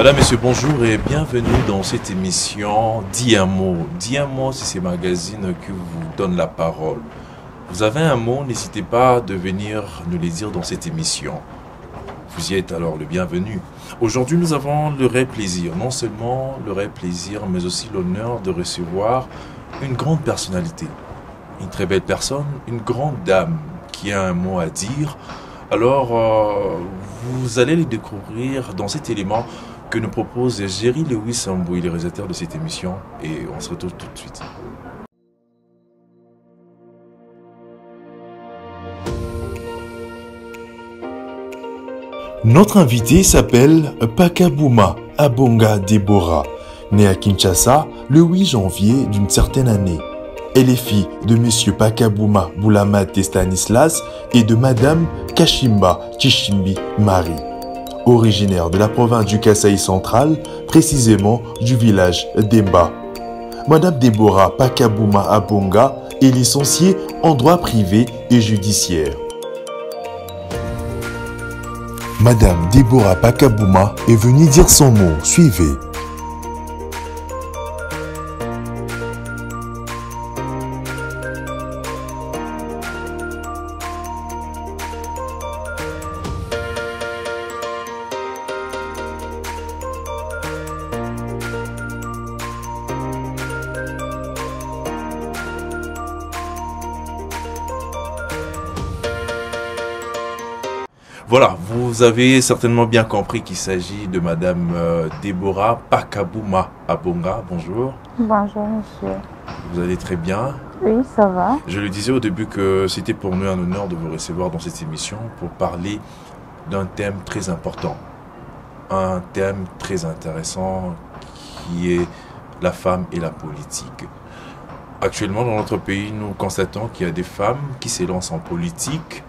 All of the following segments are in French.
Madame, Monsieur, bonjour et bienvenue dans cette émission Dis un mot. Dis un mot, c'est ces magazines qui vous donnent la parole. Vous avez un mot, n'hésitez pas de venir nous les dire dans cette émission. Vous y êtes alors le bienvenu. Aujourd'hui, nous avons le réel plaisir, non seulement le réel plaisir, mais aussi l'honneur de recevoir une grande personnalité. Une très belle personne, une grande dame qui a un mot à dire. Alors, vous allez les découvrir dans cet élément que nous propose Jerry Lewis Sambou, le réalisateur de cette émission, et on se retrouve tout de suite. Notre invité s'appelle Pakabouma Abonga Deborah, née à Kinshasa le 8 janvier d'une certaine année. Elle est fille de Monsieur Pakabouma Boulamate Stanislas et de Madame Kashimba Chishimbi Marie. Originaire de la province du Kasaï central, précisément du village d'Emba. Madame Deborah Pakabouma Abonga est licenciée en droit privé et judiciaire. Madame Deborah Pakabouma est venue dire son mot. Suivez. Voilà, vous avez certainement bien compris qu'il s'agit de Madame Deborah Pakabouma Abonga. Bonjour. Bonjour, monsieur. Vous allez très bien? Oui, ça va. Je le disais au début que c'était pour nous un honneur de vous recevoir dans cette émission pour parler d'un thème très important. Un thème très intéressant qui est la femme et la politique. Actuellement, dans notre pays, nous constatons qu'il y a des femmes qui s'élancent en politique.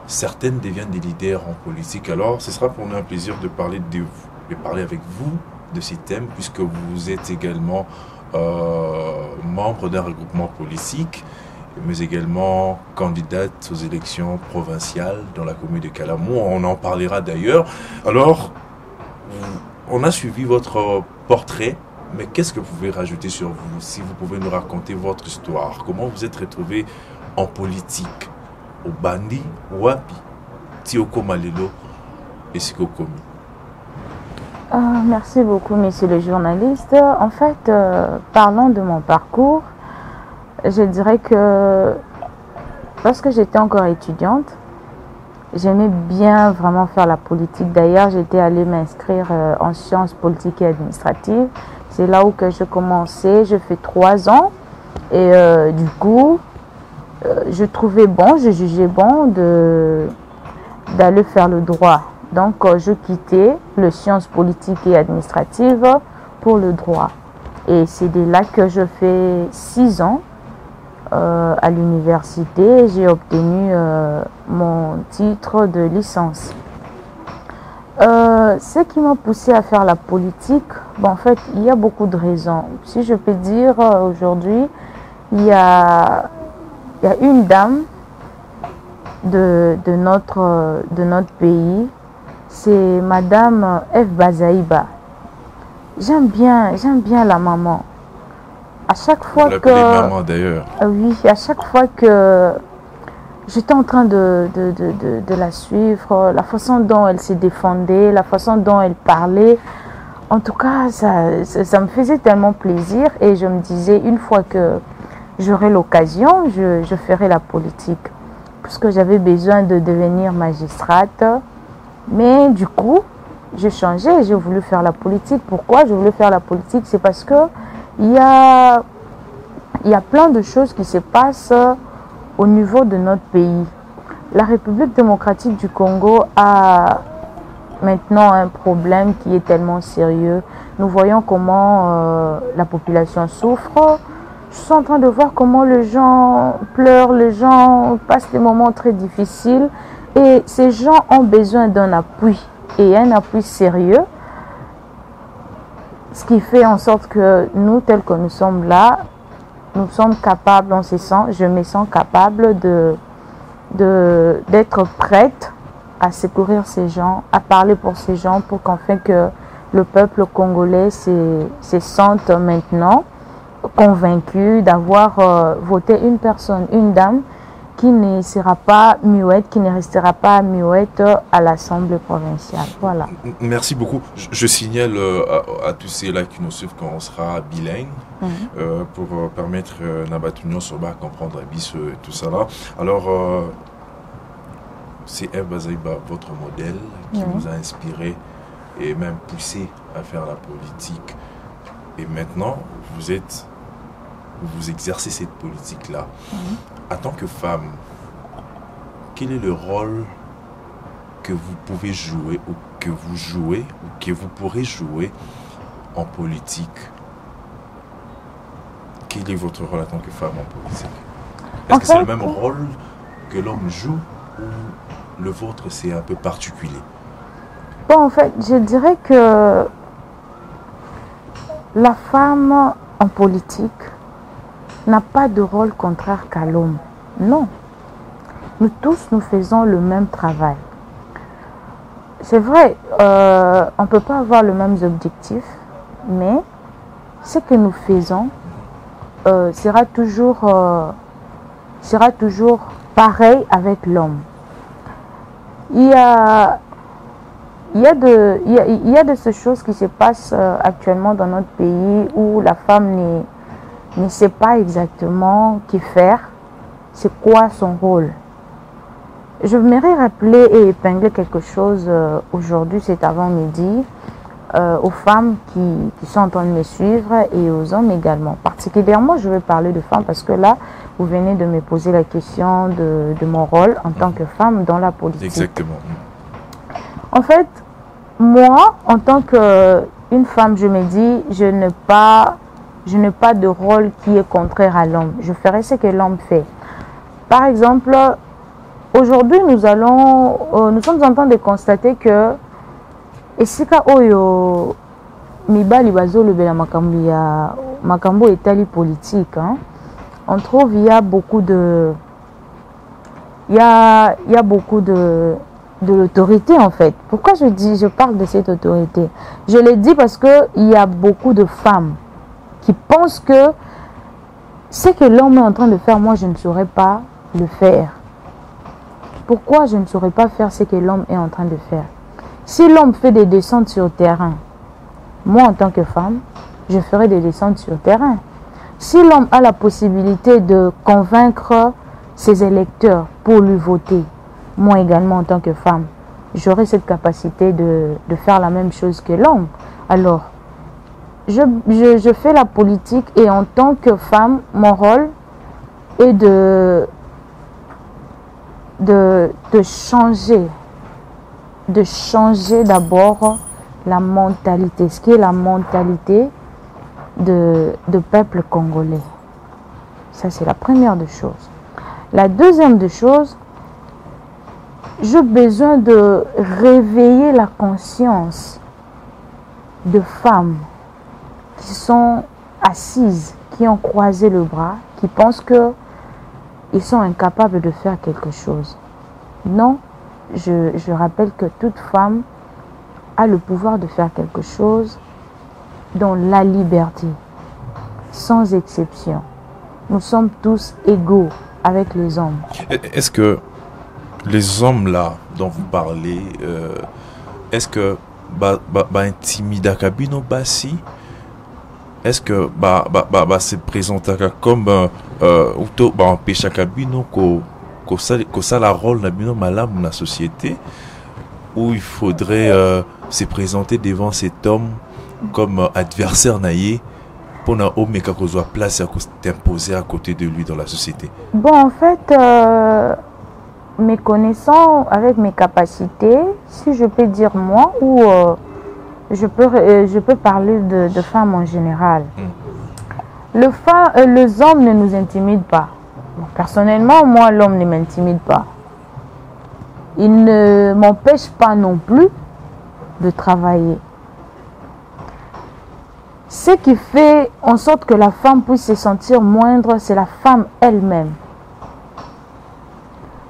Certaines deviennent des leaders en politique. Alors, ce sera pour nous un plaisir de parler avec vous de ces thèmes, puisque vous êtes également membre d'un regroupement politique, mais également candidate aux élections provinciales dans la commune de Kalamou. On en parlera d'ailleurs. Alors, on a suivi votre portrait, mais qu'est-ce que vous pouvez rajouter sur vous? Si vous pouvez nous raconter votre histoire, comment vous êtes retrouvé en politique? Au Bandi, Wapi, Tioko Malelo et Sikokomi. Merci beaucoup, monsieur le journaliste. En fait, parlant de mon parcours, je dirais que lorsque j'étais encore étudiante, j'aimais bien vraiment faire la politique. D'ailleurs, j'étais allée m'inscrire en sciences politiques et administratives. C'est là où que je commençais. Je fais 3 ans et du coup, je trouvais bon, je jugeais bon d'aller faire le droit. Donc, je quittais le sciences politiques et administratives pour le droit. Et c'est de là que je fais 6 ans à l'université. J'ai obtenu mon titre de licence. Ce qui m'a poussé à faire la politique, bon, en fait, il y a beaucoup de raisons. Si je peux dire aujourd'hui, il y a une dame de notre pays, c'est Madame F. Bazaïba. J'aime bien la maman. À chaque fois que... maman d'ailleurs. Oui, à chaque fois que j'étais en train de la suivre, la façon dont elle se défendait, la façon dont elle parlait, en tout cas, ça me faisait tellement plaisir et je me disais, une fois que j'aurai l'occasion, je ferai la politique. Puisque j'avais besoin de devenir magistrate. Mais du coup, j'ai changé et j'ai voulu faire la politique. Pourquoi j'ai voulu faire la politique? C'est parce que il y a plein de choses qui se passent au niveau de notre pays. La République démocratique du Congo a maintenant un problème qui est tellement sérieux. Nous voyons comment la population souffre. Je suis en train de voir comment les gens pleurent, les gens passent des moments très difficiles. Et ces gens ont besoin d'un appui, et un appui sérieux. Ce qui fait en sorte que nous, tels que nous sommes là, nous sommes capables, je me sens capable d'être prête à secourir ces gens, à parler pour ces gens, pour qu'enfin que le peuple congolais se sente maintenant convaincu d'avoir voté une personne, une dame, qui ne sera pas muette, qui ne restera pas muette à l'Assemblée provinciale. Voilà. Merci beaucoup. Je signale à tous ceux-là qui nous suivent qu'on sera bilingue pour permettre Nabatunion Soba à comprendre Abyss et tout ça là. Alors, c'est Eve Bazaïba, votre modèle, qui vous a inspiré et même poussé à faire la politique. Et maintenant, vous exercez cette politique-là. En tant que femme, quel est le rôle que vous pouvez jouer ou que vous jouez ou que vous pourrez jouer en politique? Quel est votre rôle en tant que femme en politique? Est-ce que c'est le même rôle que l'homme joue ou le vôtre c'est un peu particulier? Bon, en fait, je dirais que la femme en politique n'a pas de rôle contraire qu'à l'homme. Non. Nous tous, nous faisons le même travail. C'est vrai, on ne peut pas avoir les mêmes objectifs, mais ce que nous faisons sera toujours pareil avec l'homme. Il y a de ces choses qui se passent actuellement dans notre pays où la femme ne sait pas exactement qu'y faire, c'est quoi son rôle. Je voudrais rappeler et épingler quelque chose aujourd'hui, cet avant-midi, aux femmes qui sont en train de me suivre et aux hommes également. Particulièrement, je vais parler de femmes parce que là, vous venez de me poser la question de mon rôle en tant que femme dans la politique. Exactement. En fait, moi, en tant qu'une femme, je me dis, je n'ai pas de rôle qui est contraire à l'homme. Je ferai ce que l'homme fait. Par exemple, aujourd'hui, nous sommes en train de constater que esika oyo mibali bazolobela makambo etali politique, hein, on trouve il y a beaucoup de l'autorité en fait. Pourquoi je parle de cette autorité? Je le dis parce que il y a beaucoup de femmes qui pensent que ce que l'homme est en train de faire, moi je ne saurais pas le faire. Pourquoi je ne saurais pas faire ce que l'homme est en train de faire? Si l'homme fait des descentes sur terrain, moi en tant que femme, je ferai des descentes sur terrain. Si l'homme a la possibilité de convaincre ses électeurs pour lui voter, moi également en tant que femme, j'aurai cette capacité de faire la même chose que l'homme. Alors, je fais la politique et en tant que femme, mon rôle est de changer d'abord la mentalité, ce qui est la mentalité de peuple congolais. Ça, c'est la première des choses. La deuxième des choses, j'ai besoin de réveiller la conscience de femmes qui sont assises, qui ont croisé le bras, qui pensent qu'ils sont incapables de faire quelque chose. Non, je rappelle que toute femme a le pouvoir de faire quelque chose dans la liberté, sans exception. Nous sommes tous égaux avec les hommes. Est-ce que les hommes là dont vous parlez, est-ce que intimida kabino basi? Est-ce que se présente comme empêcher kabino que ça la rôle nabino malam dans la société, où il faudrait se présenter devant cet homme comme adversaire naïe pour na homme qui a place à t'imposer à côté de lui dans la société? Bon, en fait, mes connaissances avec mes capacités, si je peux dire moi, ou je peux parler de femmes en général. Les hommes ne nous intimident pas. Bon, personnellement, moi, l'homme ne m'intimide pas. Il ne m'empêche pas non plus de travailler. Ce qui fait en sorte que la femme puisse se sentir moindre, c'est la femme elle-même.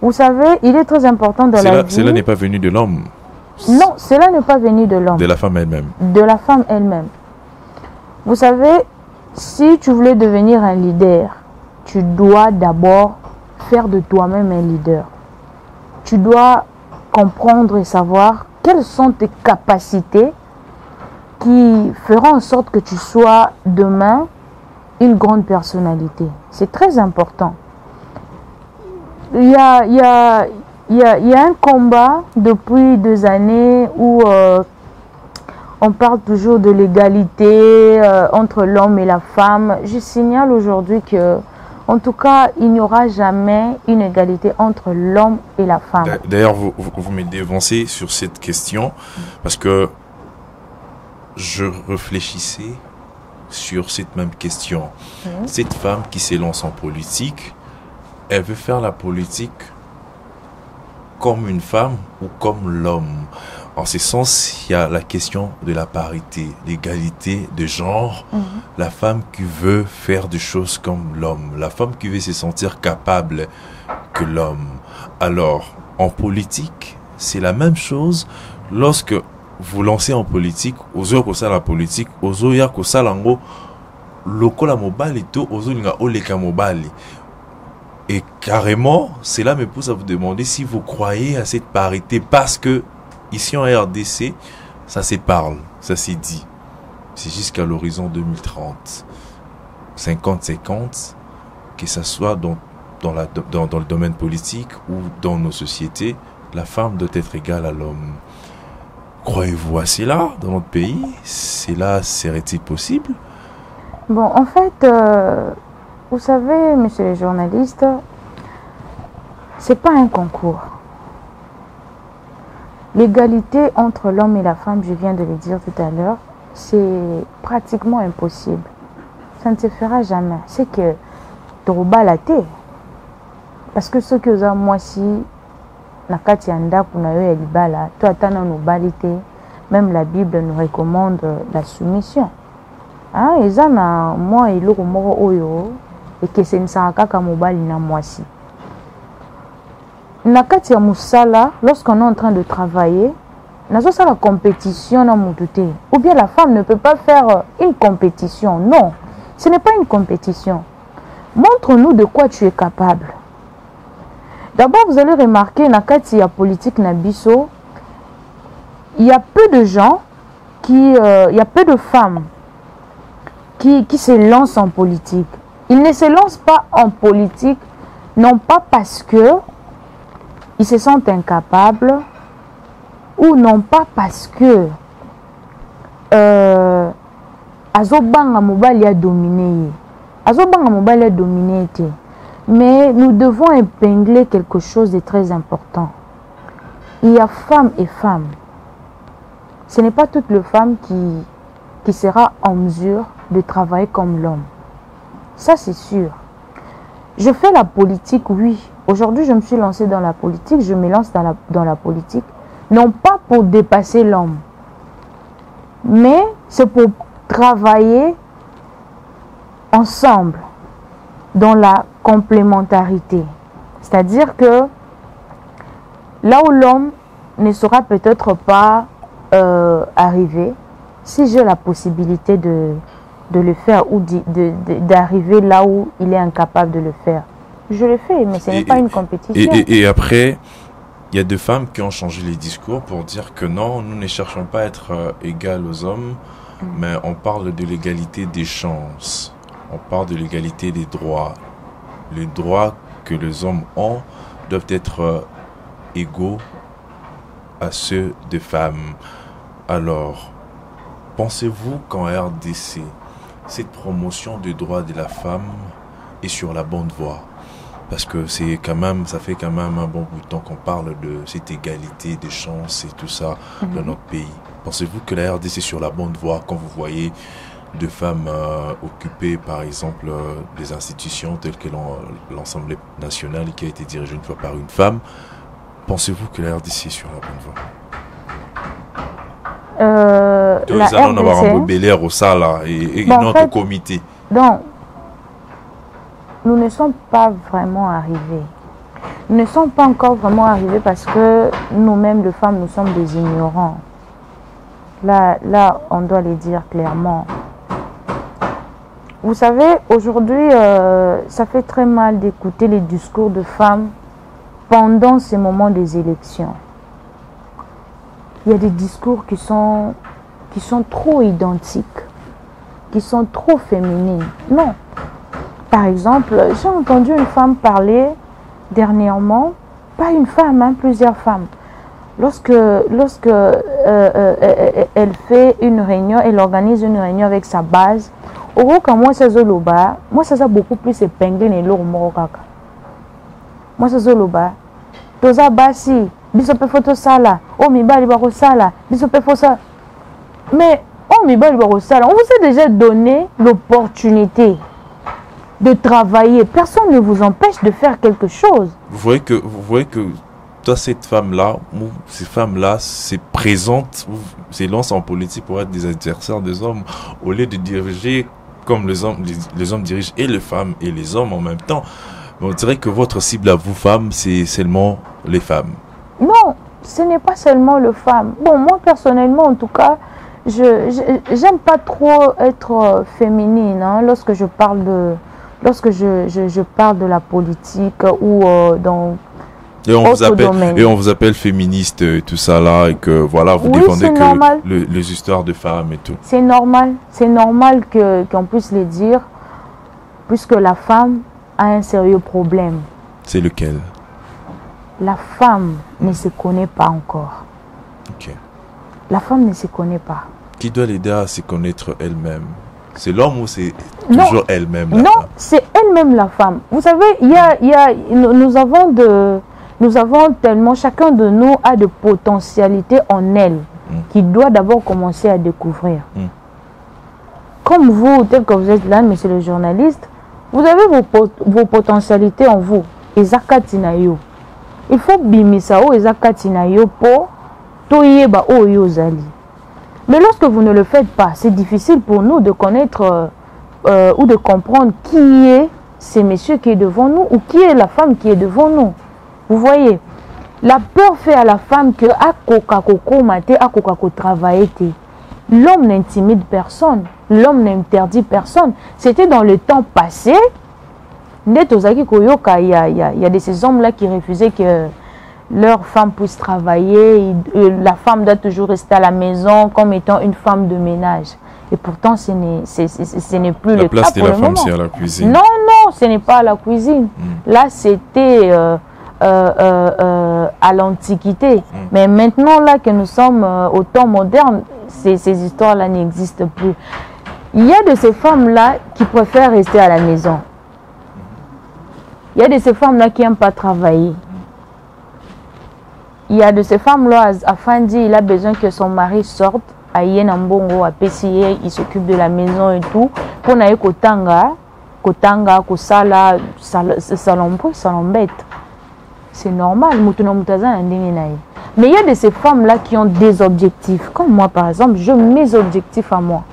Vous savez, il est très important dans la vie... Cela n'est pas venu de l'homme. Non, cela n'est pas venu de l'homme. De la femme elle-même. De la femme elle-même. Vous savez, si tu voulais devenir un leader, tu dois d'abord faire de toi-même un leader. Tu dois comprendre et savoir quelles sont tes capacités qui feront en sorte que tu sois demain une grande personnalité. C'est très important. Il y a un combat depuis 2 années où on parle toujours de l'égalité entre l'homme et la femme. Je signale aujourd'hui que, en tout cas, il n'y aura jamais une égalité entre l'homme et la femme. D'ailleurs, vous me dévancez sur cette question parce que je réfléchissais sur cette même question. Cette femme qui s'élance en politique, elle veut faire la politique comme une femme ou comme l'homme. En ce sens, il y a la question de la parité, l'égalité de genre. La femme qui veut faire des choses comme l'homme, la femme qui veut se sentir capable que l'homme. Alors, en politique, c'est la même chose lorsque vous lancez en politique, ozo ko sala politique, ozo ya ko sala ngo lokola mobali to ozo linga oleka mobali. Et carrément, cela me pousse à vous demander si vous croyez à cette parité, parce que ici en RDC, ça se parle, ça s'est dit. C'est jusqu'à l'horizon 2030. 50-50, que ce soit dans le domaine politique ou dans nos sociétés, la femme doit être égale à l'homme. Croyez-vous à cela dans notre pays? Cela serait-il possible? Bon, en fait, vous savez, monsieur le journaliste, c'est pas un concours. L'égalité entre l'homme et la femme, je viens de le dire tout à l'heure, c'est pratiquement impossible. Ça ne se fera jamais. C'est que Toroba la terre. Parce que ce que vous avez, moi, si nakati anda kuna yo ya libala, to atana no balite, même la Bible nous recommande la soumission. Ah, ezana moi eloko moko oyo ekesenisaka kaka mobali na mwasi. Nakati ya musala, lorsqu'on est en train de travailler, nazo sala compétition na mutute. Ou bien la femme ne peut pas faire une compétition. Non, ce n'est pas une compétition. Montre-nous de quoi tu es capable. D'abord, vous allez remarquer, nakati ya politique na biso, il y a peu de gens il y a peu de femmes qui se lancent en politique. Ils ne se lancent pas en politique, non pas parce que ils se sentent incapables, ou non pas parce que azobanga mobali a dominé. Azobanga mobali a dominé. Mais nous devons épingler quelque chose de très important. Il y a femmes et femmes. Ce n'est pas toute la femme qui sera en mesure de travailler comme l'homme. Ça, c'est sûr. Je fais la politique, oui. Aujourd'hui, je me suis lancée dans la politique. Je me lance dans la politique. Non pas pour dépasser l'homme. Mais c'est pour travailler ensemble dans la complémentarité. C'est-à-dire que là où l'homme ne sera peut-être pas arrivé, si j'ai la possibilité de le faire ou d'arriver là où il est incapable de le faire, je le fais, mais ce n'est pas une compétition. Et après, il y a des femmes qui ont changé les discours pour dire que non, nous ne cherchons pas à être égales aux hommes, mais on parle de l'égalité des chances, on parle de l'égalité des droits. Les droits que les hommes ont doivent être égaux à ceux des femmes. Alors, pensez-vous qu'en RDC, cette promotion des droits de la femme est sur la bonne voie? Parce que c'est quand même, ça fait quand même un bon bout de temps qu'on parle de cette égalité des chances et tout ça dans notre pays. Pensez-vous que la RDC est sur la bonne voie quand vous voyez de femmes occupées, par exemple, des institutions telles que l'Assemblée nationale qui a été dirigée une fois par une femme? Pensez-vous que la RDC est sur la bonne voie? La RDC, avoir un Bel-Air au Sala et notre comité. Donc, nous ne sommes pas vraiment arrivés. ne sont pas encore vraiment arrivés parce que nous-mêmes, les femmes, nous sommes des ignorants. Là, on doit les dire clairement. Vous savez, aujourd'hui, ça fait très mal d'écouter les discours de femmes pendant ces moments des élections. Il y a des discours qui sont trop identiques, qui sont trop féminines. Non. Par exemple, j'ai entendu une femme parler dernièrement, pas une femme, hein, plusieurs femmes. Lorsque elle fait une réunion, elle organise une réunion avec sa base, moi ça a beaucoup plus épinglé les lourds morokaka. Moi ça zoloba. Toza basi, bisope photo sala, oh mibali bako sala, bisope photo sala. Mais oh mibali bako sala, on vous a déjà donné l'opportunité de travailler. Personne ne vous empêche de faire quelque chose. Vous voyez que toi, cette femme-là, ces femmes-là, se présentent, se lancent en politique pour être des adversaires des hommes, au lieu de diriger comme les hommes dirigent et les femmes et les hommes en même temps. Mais on dirait que votre cible à vous, femmes, c'est seulement les femmes. Non, ce n'est pas seulement les femmes. Bon, moi, personnellement, en tout cas, j'aime pas trop être féminine, hein, lorsque je parle de la politique ou dans et on vous appelle féministe et tout ça là, et que voilà, vous défendez que les histoires de femmes et tout. C'est normal qu'on puisse le dire, puisque la femme a un sérieux problème. C'est lequel? La femme ne se connaît pas encore. Ok. La femme ne se connaît pas. Qui doit l'aider à se connaître elle-même? C'est l'homme ou c'est toujours elle-même? Non, c'est elle-même la femme. Vous savez, nous avons tellement, chacun de nous a de potentialités en elle qui doit d'abord commencer à découvrir. Comme vous, tel que vous êtes là, monsieur le journaliste, vous avez vos potentialités en vous. Il faut bimisa o ezakatinayo po toyeba o yozali. Mais lorsque vous ne le faites pas, c'est difficile pour nous de connaître ou de comprendre qui est ce monsieur qui est devant nous ou qui est la femme qui est devant nous. Vous voyez, la peur fait à la femme que l'homme n'intimide personne, l'homme n'interdit personne. C'était dans le temps passé. Il y a de ces hommes-là qui refusaient que leur femme puisse travailler. La femme doit toujours rester à la maison comme étant une femme de ménage. Et pourtant, ce n'est plus le cas. La place de la femme, c'est à la cuisine. Non, non, ce n'est pas à la cuisine. Là, c'était à l'Antiquité. Mais maintenant, là que nous sommes au temps moderne, ces histoires-là n'existent plus. Il y a de ces femmes-là qui préfèrent rester à la maison. Il y a de ces femmes-là qui n'aiment pas travailler. Il y a de ces femmes-là, à Fandi, il a besoin que son mari sorte, à Yenambongo, à Pessier, il s'occupe de la maison et tout. Pour n'aller Kotanga, Kosala, ça l'embête. C'est normal. Mais il y a de ces femmes-là qui ont des objectifs. Comme moi, par exemple, j'ai mes objectifs à moi.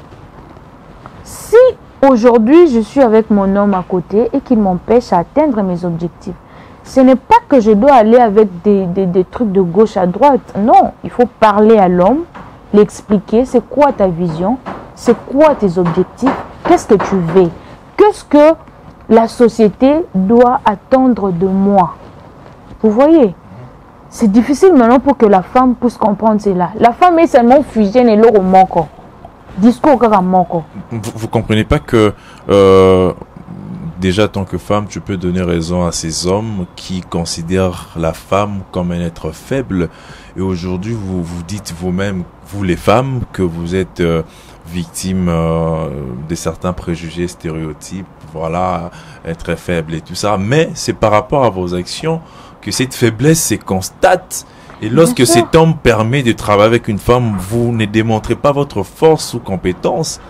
Si aujourd'hui, je suis avec mon homme à côté et qu'il m'empêche à atteindre mes objectifs, ce n'est pas que je dois aller avec des trucs de gauche à droite. Non, il faut parler à l'homme, l'expliquer, c'est quoi ta vision, c'est quoi tes objectifs, qu'est-ce que tu veux, qu'est-ce que la société doit attendre de moi. Vous voyez, c'est difficile maintenant pour que la femme puisse comprendre cela. La femme est seulement fusionnée et l'eau manque. Discours manque. Vous comprenez pas que déjà, tant que femme, tu peux donner raison à ces hommes qui considèrent la femme comme un être faible. Et aujourd'hui, vous vous dites vous-même, vous les femmes, que vous êtes victimes de certains préjugés, stéréotypes, voilà, être faible et tout ça. Mais c'est par rapport à vos actions que cette faiblesse se constate. Et lorsque cet homme permet de travailler avec une femme, vous ne démontrez pas votre force ou compétence.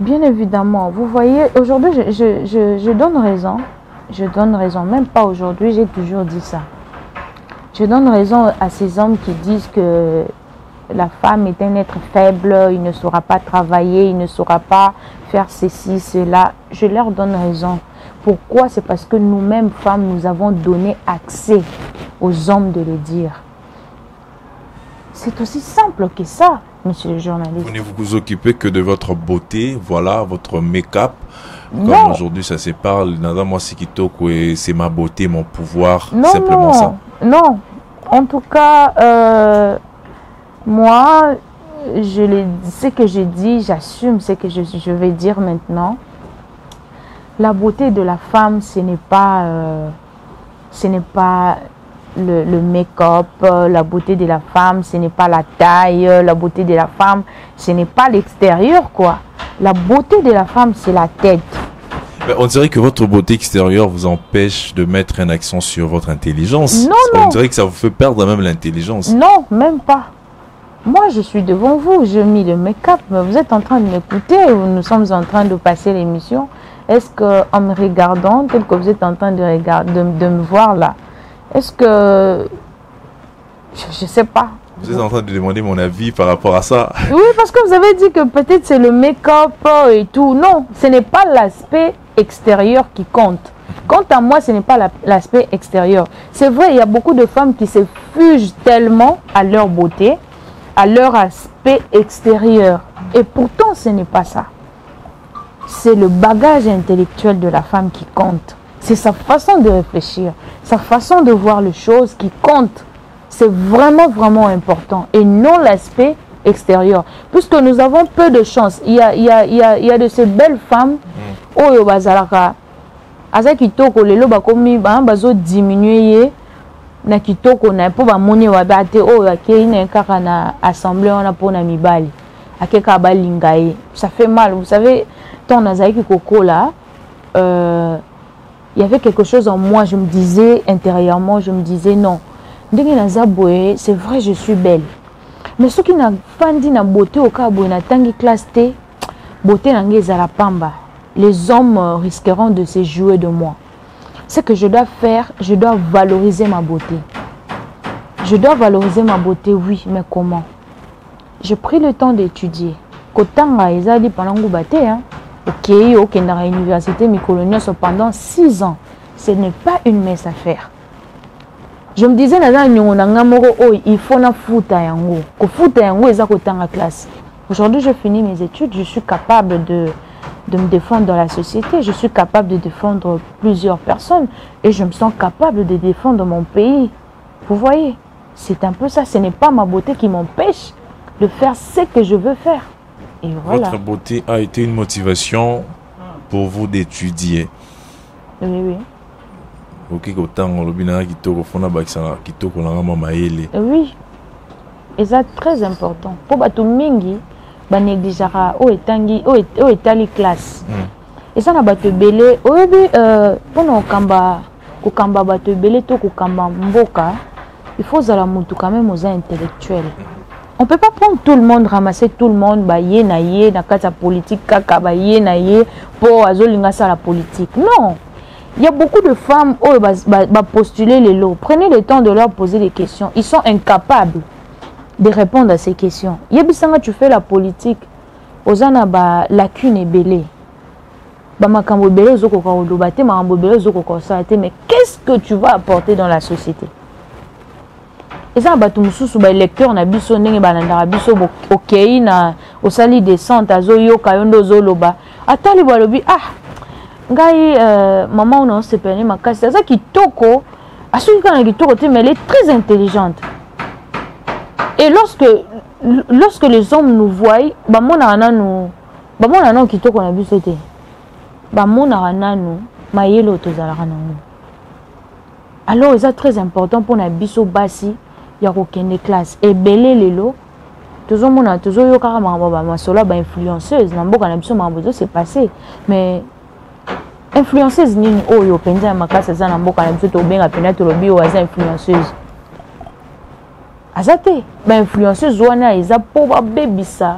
Bien évidemment, vous voyez, aujourd'hui, je donne raison. Je donne raison, même pas aujourd'hui, j'ai toujours dit ça. Je donne raison à ces hommes qui disent que la femme est un être faible, il ne saura pas travailler, il ne saura pas faire ceci, cela. Je leur donne raison. Pourquoi? C'est parce que nous-mêmes, femmes, nous avons donné accès aux hommes de le dire. C'est aussi simple que ça, monsieur le journaliste. Vous ne vous occupez que de votre beauté, voilà, votre make-up. Comme aujourd'hui, ça se parle, moi, c'est ma beauté, mon pouvoir, non, simplement non, ça. Non, en tout cas, moi, ce que j'ai dit, j'assume ce que je vais dire maintenant. La beauté de la femme, ce n'est pas le make-up. La beauté de la femme, ce n'est pas la taille. La beauté de la femme, ce n'est pas l'extérieur, quoi. La beauté de la femme, c'est la tête. Mais on dirait que votre beauté extérieure vous empêche de mettre un accent sur votre intelligence. Non, on non. dirait que ça vous fait perdre même l'intelligence. Non, même pas. Moi, je suis devant vous, je mets le make-up, mais vous êtes en train de m'écouter ou nous sommes en train de passer l'émission. Est-ce qu'en me regardant, tel que vous êtes en train de me voir là, est-ce que... Je ne sais pas. Vous êtes en train de demander mon avis par rapport à ça. Oui, parce que vous avez dit que peut-être c'est le make-up et tout. Non, ce n'est pas l'aspect extérieur qui compte. Quant à moi, ce n'est pas l'aspect extérieur. C'est vrai, il y a beaucoup de femmes qui se fugent tellement à leur beauté, à leur aspect extérieur. Et pourtant, ce n'est pas ça. C'est le bagage intellectuel de la femme qui compte. C'est sa façon de réfléchir, sa façon de voir les choses qui compte. C'est vraiment, vraiment important. Et non l'aspect extérieur. Puisque nous avons peu de chance. Il y a de ces belles femmes où bazalaka aza kitoko lelo bakomi bazo diminuer na kitoko na po ba moni wa bate o akei na kaka na assemblée on a pour na mibali akeka balingaye. Ça fait mal, vous savez, tant nazaki koko là il y avait quelque chose en moi, je me disais intérieurement, je me disais non. C'est vrai, je suis belle. Mais ce qui n'a pas dit na beauté au cas où na tangi classe T, beauté n'angé à la pamba. Les hommes risqueront de se jouer de moi. Ce que je dois faire, je dois valoriser ma beauté. Je dois valoriser ma beauté, oui, mais comment? J'ai pris le temps d'étudier. Kotanga ezali pendant ngubate, hein. Ok, ok, dans l'université mi-coloniale pendant 6 ans. Ce n'est pas une mince affaire. Je me disais, il faut na futa yango. Ko futa yango eza kotanga classe. Aujourd'hui, je finis mes études, je suis capable de me défendre dans la société, je suis capable de défendre plusieurs personnes et je me sens capable de défendre mon pays. Vous voyez, c'est un peu ça, ce n'est pas ma beauté qui m'empêche de faire ce que je veux faire. Et voilà. Votre beauté a été une motivation pour vous d'étudier. Oui, oui. Oui, et ça très important. Pour batu mingi, ba négligera o etali classe. Et ça na batu belé, pour no kamba batu belé to kamba mboka, il faut zala mutu quand même aux intellectuels. On peut pas prendre tout le monde, ramasser tout le monde, ba yé na kata politique kaka ba yé na yé pour azolinga ça la politique. Non. Il y a beaucoup de femmes qui postuler les lots. Prenez le temps de leur poser des questions. Ils sont incapables de répondre à ces questions. Yebisanga, tu fais la politique. Ozana ba lacune et belé. Mais qu'est-ce que tu vas apporter dans la société? Et ça, les lecteurs na biso ndenge balandaka biso okei na osali descente azoyoka yondo zoloba. Atali balobi ngai maman on se permet makasi ça kitoko asuki kana kitoko te mais elle est très intelligente. Et lorsque les hommes nous voient bamona nanu kitoko na biso te bamona nanu mayelo tozalaka nango. Alors c'est très important pour na biso basi ya kokende classe et belé lelo tozomona tozoyoka makambo ba masolo ba influenceuse na mboka na biso makambo c'est passé mais influenceuse nini oyo penza makasa za na mboka na biso to benga pena to lobi o aza influenceuse azate ba influenceuse wana eza po ba bebisa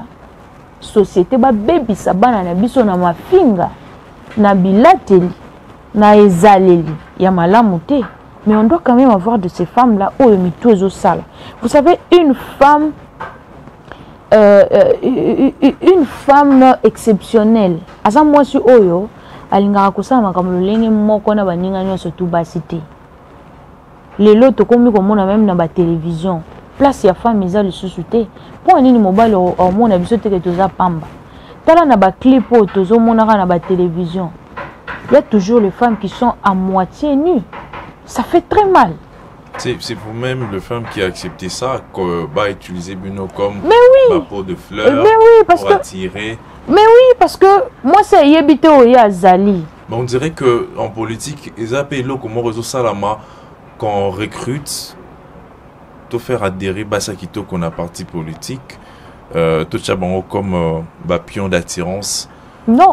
société ba bebisa bana na biso na mafinga na bilateli na ezaleli ya malamu te. Mais on doit quand même avoir de ces femmes là oyo mitu ezo sala. Vous savez, une femme exceptionnelle aza mwasi oyo alingaka kosala makambo lolenge moko na baninga nyonso tu basi te. les lots comme on a même dans la télévision place ya femme ils a le sous-souté pour un mobile au monde habitué que tu as pamba tala na ba clip au tozo monara na ba télévision il y a toujours les femmes qui sont à moitié nues ça fait très mal. C'est vous-même le femme qui a accepté ça, qu'on va utiliser Bruno comme ma peau de fleurs pour attirer. Mais oui, parce que moi, c'est Yébité Oya Zali. Mais on dirait qu'en politique, ils appellent comme réseau Salama, quand on recrute, tout faire adhérer Basakito qu'on a parti politique, tout ça comme pion d'attirance. Non.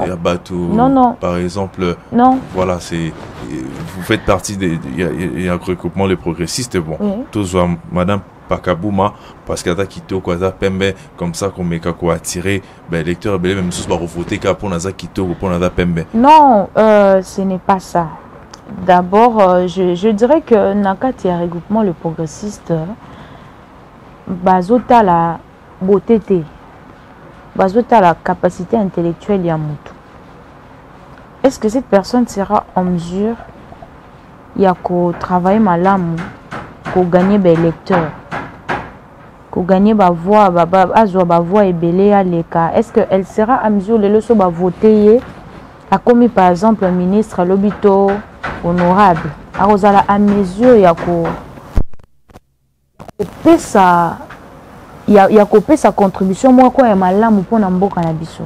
Non. Par exemple, non. Voilà, vous faites partie il y a un regroupement de progressistes, bon, tous Madame Pakabouma, parce qu'il y a Kito, Pembe, comme ça, qu'on met quoi attirer, ben, l'électeur, même si on va voter pour Naza Kito ou pour Naza Pembe. Non, ce n'est pas ça. D'abord, je dirais que Nakati, il y a un regroupement, le progressiste, Bazota la beauté. Bazota la capacité intellectuelle Yamutu. Est-ce que cette personne sera en mesure de travailler malam, de gagner des lecteurs, de gagner des voix, et belé à l'écart? Est-ce qu'elle sera en mesure de voter à comme par exemple un ministre l'obito honorable à mesure il y a il y a coupé sa contribution moi quoi malamu pour mboka na biso.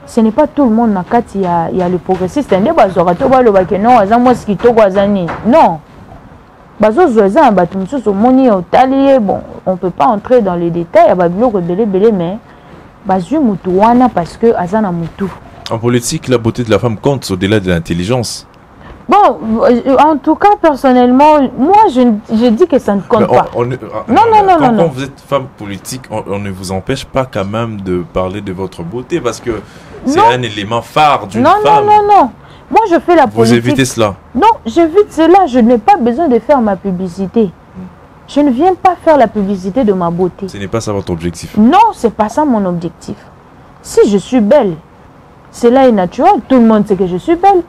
Ce n'est pas tout le monde il y a le progressiste ndé bazora to baloba ke non aza moi ski to kwazani non bazo zoza batu mususu moni otali bon on peut pas entrer dans les détails ya babiloko belé mais bazui mutu wana parce que azana mutu. En politique la beauté de la femme compte au-delà de l'intelligence. Bon, en tout cas, personnellement, moi, je dis que ça ne compte pas. Quand vous êtes femme politique, on ne vous empêche pas quand même de parler de votre beauté parce que c'est un élément phare d'une femme. Non. Moi, je fais la politique. Vous évitez cela? Non, j'évite cela. Je n'ai pas besoin de faire ma publicité. Je ne viens pas faire la publicité de ma beauté. Ce n'est pas ça votre objectif? Non, ce n'est pas ça mon objectif. Si je suis belle, cela est naturel. Tout le monde sait que je suis belle.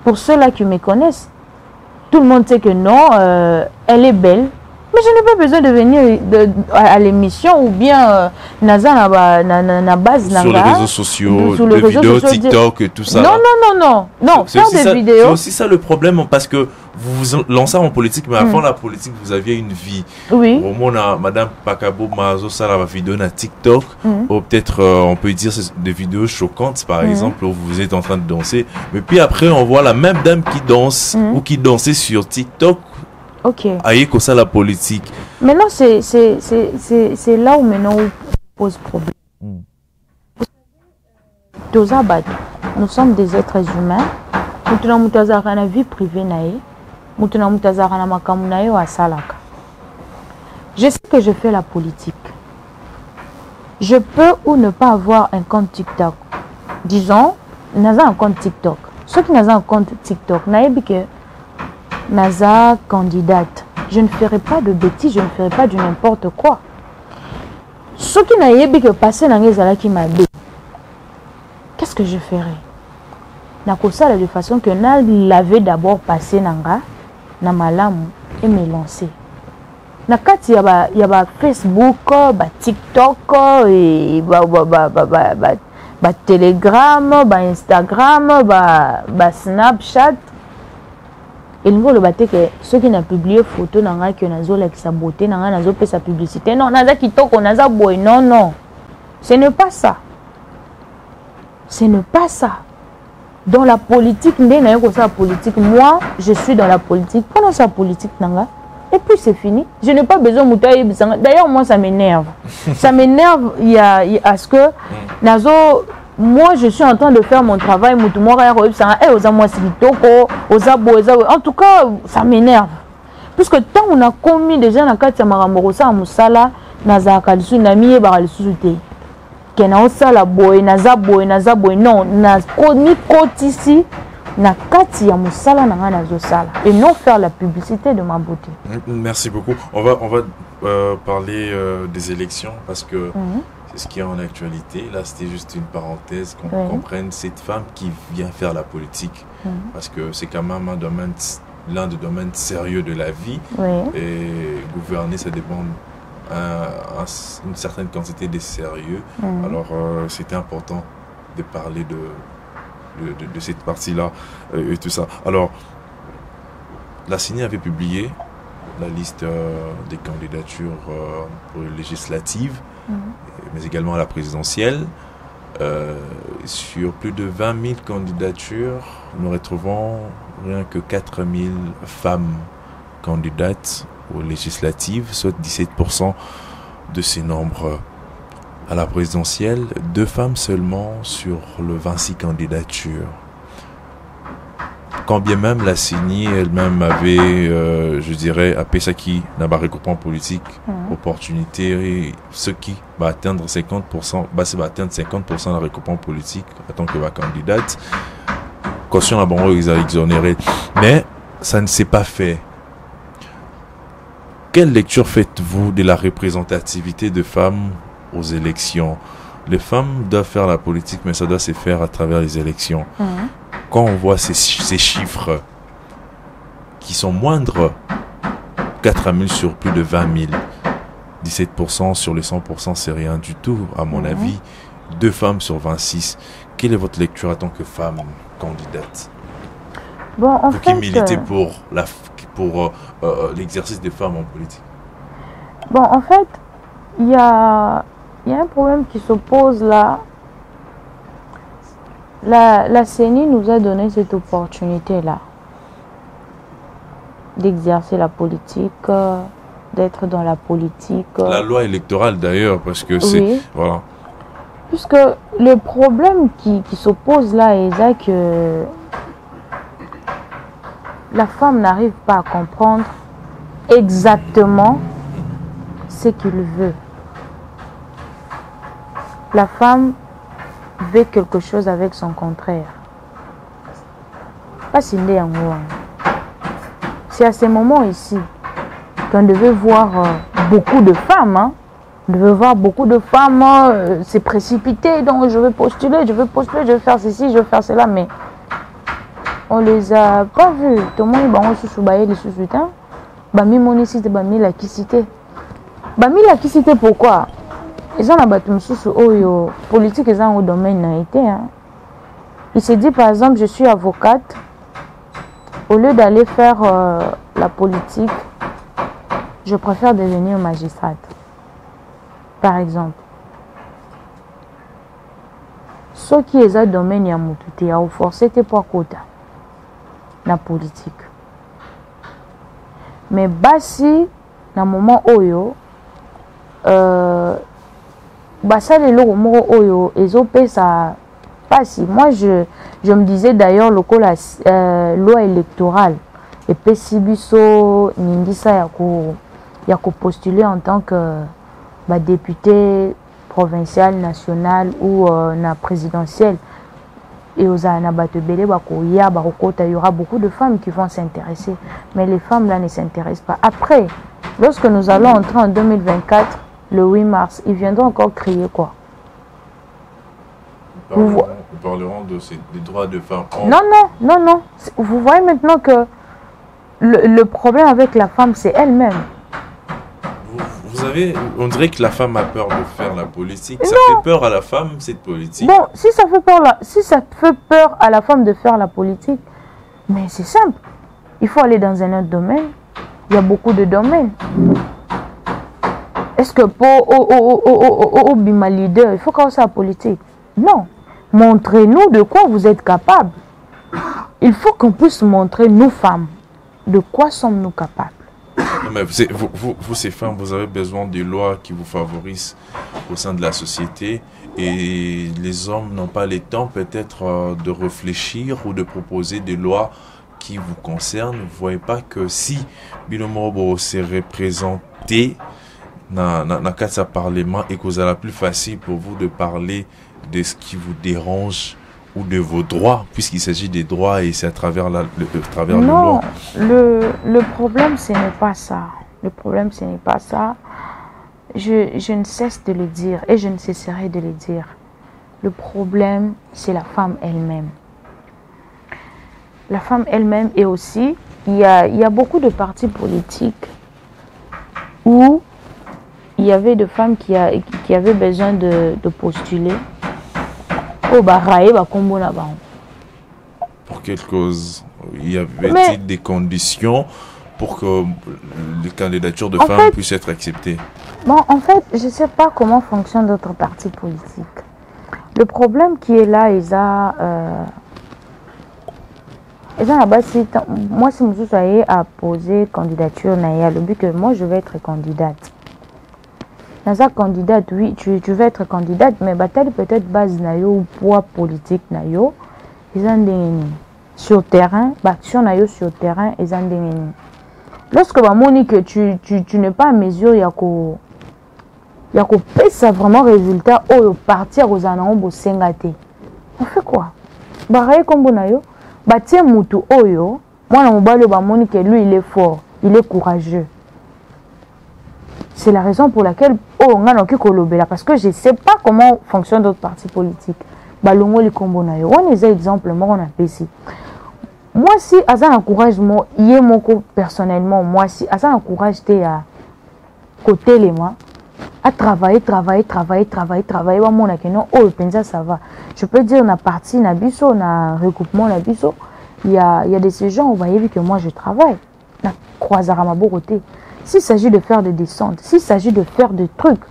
Pour ceux-là qui me connaissent, tout le monde sait que non, elle est belle. Mais je n'ai pas besoin de venir à l'émission ou bien na base sur les réseaux sociaux, sur les réseaux vidéos, sociaux, TikTok et tout ça. Non, faire des vidéos. C'est aussi ça le problème parce que vous vous lancez en politique, mais avant la politique, vous aviez une vie. Oui. Au moment Madame Pakabo Mazo Sala va vidéo na TikTok, ou peut-être on peut dire des vidéos choquantes, par exemple, où vous êtes en train de danser. Mais puis après, on voit la même dame qui danse ou qui dansait sur TikTok. Ok. Aïe, comme ça la politique. Maintenant, c'est là où maintenant on pose problème. Nous sommes des êtres humains. Nous avons une vie privée. Nous avons une Je sais que je fais la politique. Je peux ou ne pas avoir un compte TikTok. Disons, nous avons un compte TikTok. Ceux qui n'ont un compte TikTok, Naza candidate. Je ne ferai pas de bêtises, je ne ferai pas du n'importe quoi. Ce qui n'a pas que passer dans les ala qui m'a dit, qu'est-ce que je ferai? Na ça de façon que na l'avait d'abord passé nanga na malamu et me lancer. Na kati ya ba Facebook, ba TikTok et ba Telegram, ba Instagram, ba Snapchat. Et nous le battre que ceux qui n'ont publié photo n'ont que nazo like sa beauté n'ont pas sa publicité non naza kitoko naza boy non ce n'est pas ça dans la politique moi je suis dans la politique pendant sa politique nanga et puis c'est fini je n'ai pas besoin de d'ailleurs moi ça m'énerve il y a à ce que nazo. Moi, je suis en train de faire mon travail. En tout cas, ça m'énerve. Puisque tant on a commis déjà dans quatre maramorosa musala, naza kalisunami et baralisuté. Kenao sala boy, naza boy, non, na komi kotisi, na kati ya musala na nazo sala. Et non faire la publicité de ma beauté. Merci beaucoup. On va parler des élections parce que. C'est ce qui est en actualité. Là, c'était juste une parenthèse, qu'on comprenne cette femme qui vient faire la politique. Parce que c'est quand même un domaine l'un des domaines sérieux de la vie. Oui. Et gouverner, ça demande une certaine quantité de sérieux. Alors, c'était important de parler de cette partie-là et tout ça. Alors, la CENI avait publié la liste des candidatures pour les législatives, mais également à la présidentielle. Sur plus de 20 000 candidatures, nous retrouvons rien que 4 000 femmes candidates aux législatives, soit 17% de ces nombres. À la présidentielle, 2 femmes seulement sur le 26 candidatures. Quand bien même la CENI elle-même avait, je dirais, appelé ça qui n'a pas recoupement politique, opportunité, ce qui va atteindre 50%, va atteindre 50% de la recoupement politique en tant que candidate. Caution à bon exonéré. Mais ça ne s'est pas fait. Quelle lecture faites-vous de la représentativité de femmes aux élections? Les femmes doivent faire la politique, mais ça doit se faire à travers les élections. Quand on voit ces chiffres qui sont moindres, 4 000 sur plus de 20 000, 17% sur les 100%, c'est rien du tout, à mon avis. 2 femmes sur 26. Quelle est votre lecture en tant que femme candidate? Bon, en Vous fait, qui militez pour l'exercice des femmes en politique. Bon, en fait, il y a un problème qui se pose là. La CENI nous a donné cette opportunité-là d'exercer la politique, d'être dans la politique. La loi électorale d'ailleurs, parce que c'est... Oui. Voilà. Puisque le problème qui se pose là est là que la femme n'arrive pas à comprendre exactement ce qu'il veut. La femme veut quelque chose avec son contraire. Pas si n'est en moi. C'est à ce moment ici qu'on devait voir beaucoup de femmes. On devait voir beaucoup de femmes se précipiter. Donc je vais postuler, je vais faire ceci, je vais faire cela. Mais on les a pas vus. Tout le monde va se soubailler les sous-soutins. Bami monicité, bami la quicité. Bami la quicité pourquoi? Ils ont abattu oh politique, ils ont au domaine n'a été. Il s'est dit par exemple, je suis avocate. Au lieu d'aller faire la politique, je préfère devenir magistrate. Par exemple. Ce qui est au domaine ya mututé, a forcé tes poids quota. Na politique. Mais basi, na moment oyo, ça les lots oyo ezopé ça passe. Moi je me disais d'ailleurs le loi électorale et pesibiso nindisa yako postuler en tant que député provincial, national ou na présidentiel. Et aux Anabatebele, il y aura beaucoup de femmes qui vont s'intéresser. Mais les femmes là ne s'intéressent pas. Après, lorsque nous allons entrer en 2024, le 8 mars, ils viendront encore crier quoi? Nous parlerons des droits de femmes. Non. Vous voyez maintenant que le problème avec la femme, c'est elle-même. Vous savez, on dirait que la femme a peur de faire la politique. Ça fait peur à la femme, cette politique. Bon, si ça fait peur à la femme de faire la politique, mais c'est simple. Il faut aller dans un autre domaine. Il y a beaucoup de domaines. Est-ce que pour Bima leader, il faut qu'on soit politique? Non. Montrez-nous de quoi vous êtes capable. Il faut qu'on puisse montrer, nous femmes, de quoi sommes-nous capables. Non, mais vous, ces femmes, vous avez besoin de lois qui vous favorisent au sein de la société. Et les hommes n'ont pas le temps peut-être de réfléchir ou de proposer des lois qui vous concernent. Vous ne voyez pas que si Bilomobo s'est représenté dans le parlement et que vous avez plus facile pour vous de parler de ce qui vous dérange ou de vos droits, puisqu'il s'agit des droits et c'est à travers le non, le problème ce n'est pas ça. Le problème ce n'est pas ça. Je ne cesse de le dire et je ne cesserai de le dire. Le problème c'est la femme elle-même. La femme elle-même et aussi il y a beaucoup de partis politiques où il y avait des femmes qui avaient besoin de postuler. Pour quelle cause? Il y avait des conditions pour que les candidatures de femmes puissent être acceptées? Bon, en fait, je ne sais pas comment fonctionnent d'autres partis politiques. Le problème qui est là, là-bas, moi, si je suis à poser candidature, le but que moi, je vais être candidate. Dans sa candidate, oui, tu veux être candidate, mais peut-être base ou poids politique ils ont sur terrain, l'action sur terrain, ils ont lorsque que tu n'es pas à mesure, il y a ça vraiment résultat au partir aux anambos sengate. On fait quoi? Baraye comme bonayo, batie mutu oyo, moi na mobali bamoni que lui il est fort, il est courageux. C'est la raison pour laquelle parce que je ne sais pas comment fonctionnent d'autres partis politiques. Balongo li kombo na yo. On est exemple moi on a ici. Moi si asa encouragement, yé moko personnellement, moi si asa encourage à côté les moi à travailler wa mona que non oh penza ça va. Je peux dire na parti na biso na regroupement na biso, il y a de ces gens on va y que moi je travaille. Na croisara ma beauté. S'il s'agit de faire des descentes, s'il s'agit de faire des trucs,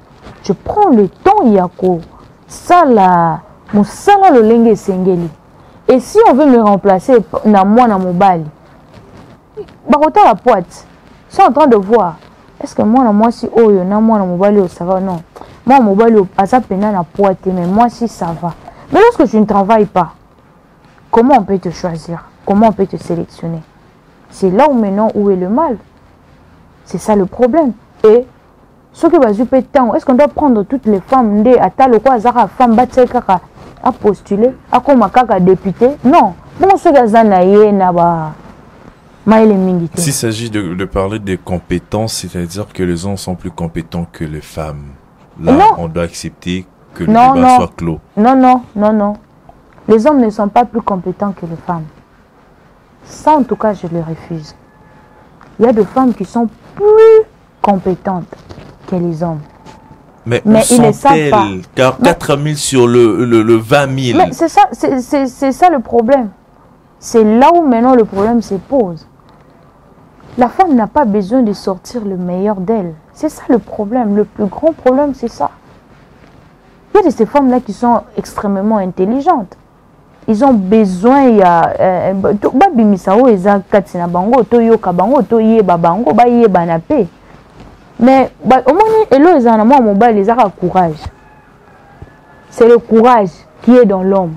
je prends le temps yako. Ça là, mon sala le lenge sengeli. Et si on veut me remplacer na moi na mobali, barota la poite. Ils sont en train de voir. Est-ce que moi si oh yo na moi na mobali ça va non. Moi mobali asa pena na poite mais moi si ça va. Mais lorsque tu ne travailles pas, comment on peut te choisir? Comment on peut te sélectionner? C'est là où maintenant où est le mal. C'est ça le problème. Et ce qui va jouer temps, est-ce qu'on doit prendre toutes les femmes à tal ou quoi, Zara femme batsekaka à postuler, à comme kaka député? Non. Bon, ce que s'il s'agit de parler des compétences, c'est-à-dire que les hommes sont plus compétents que les femmes. Là, non. On doit accepter que le débat soit clos. Non. Les hommes ne sont pas plus compétents que les femmes. Ça, en tout cas, je le refuse. Il y a des femmes qui sont plus compétentes que les hommes. Mais ils ne savent pas. Car 4 000 sur le 20 000. Mais c'est ça le problème. C'est là où maintenant le problème se pose. La femme n'a pas besoin de sortir le meilleur d'elle. C'est ça le problème. Le plus grand problème, c'est ça. Il y a de ces femmes-là qui sont extrêmement intelligentes. Ils ont besoin mais courage. C'est le courage qui est dans l'homme.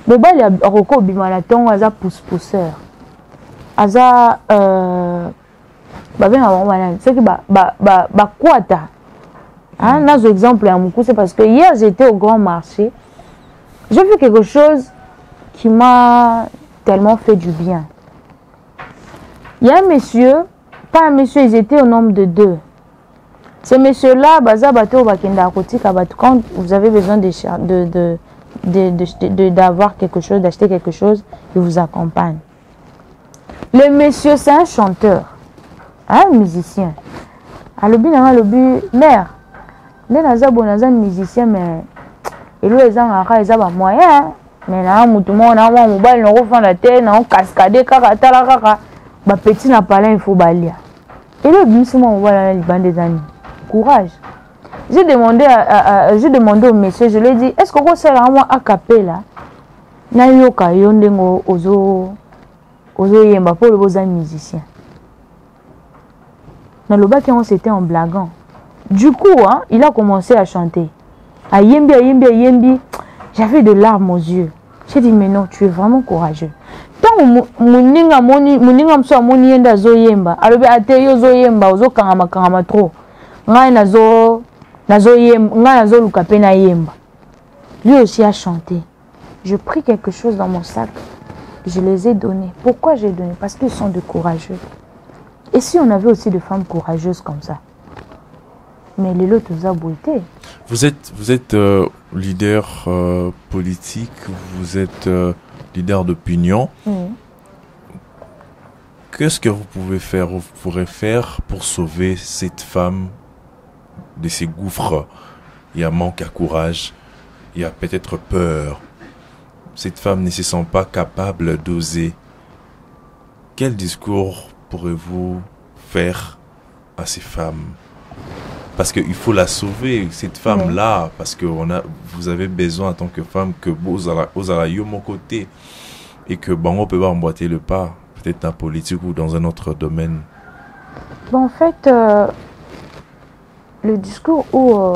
Mobile a roko bimalaton aza pousseur. Aza c'est que kwata. Hein, dans exemple à Moukou, c'est parce que hier j'étais au grand marché. J'ai vu quelque chose qui m'a tellement fait du bien. Il y a un monsieur, pas un monsieur, ils étaient au nombre de 2. Ce monsieur-là, quand vous avez besoin d'avoir quelque chose, d'acheter quelque chose, il vous accompagne. Le monsieur, c'est un chanteur, un musicien. Alors, mère, un musicien, mais il y a des moyens. Mais là, tout le monde a un mobile, on refait la terre, on cascade, petit n'a pas là, il faut balayer. Et là, on va les bandes des années. Courage. J'ai demandé au monsieur, je lui ai dit, est-ce qu'on sait vraiment à capella? Na yoka yondengo ozo yemba pour le beaux musicien. Dans le bac, c'était en blaguant. Du coup, hein, il a commencé à chanter. À yembi. J'avais de larmes aux yeux. J'ai dit, mais non, tu es vraiment courageux. Tant muninga mso moni yenda zo yemba. Alobe ate yo zo yemba ozo kangama trop. Ngai nazo luka pena yemba. Lui aussi a chanté. Je pris quelque chose dans mon sac. Je les ai donnés. Pourquoi j'ai donné? Parce qu'ils sont de courageux. Et si on avait aussi des femmes courageuses comme ça? Mais les lots nous a bouillé. Vous êtes leader politique, vous êtes leader d'opinion. qu'est-ce que vous pouvez faire, vous pourrez faire pour sauver cette femme de ces gouffres? Il y a manque à courage, il y a peut-être peur. Cette femme ne se sent pas capable d'oser. Quel discours pourrez-vous faire à ces femmes? Parce qu'il faut la sauver, cette femme-là, parce que vous avez besoin en tant que femme que vous ayez mon côté et que bon, on peut pas emboîter le pas, peut-être en politique ou dans un autre domaine. Bon, en fait, le discours où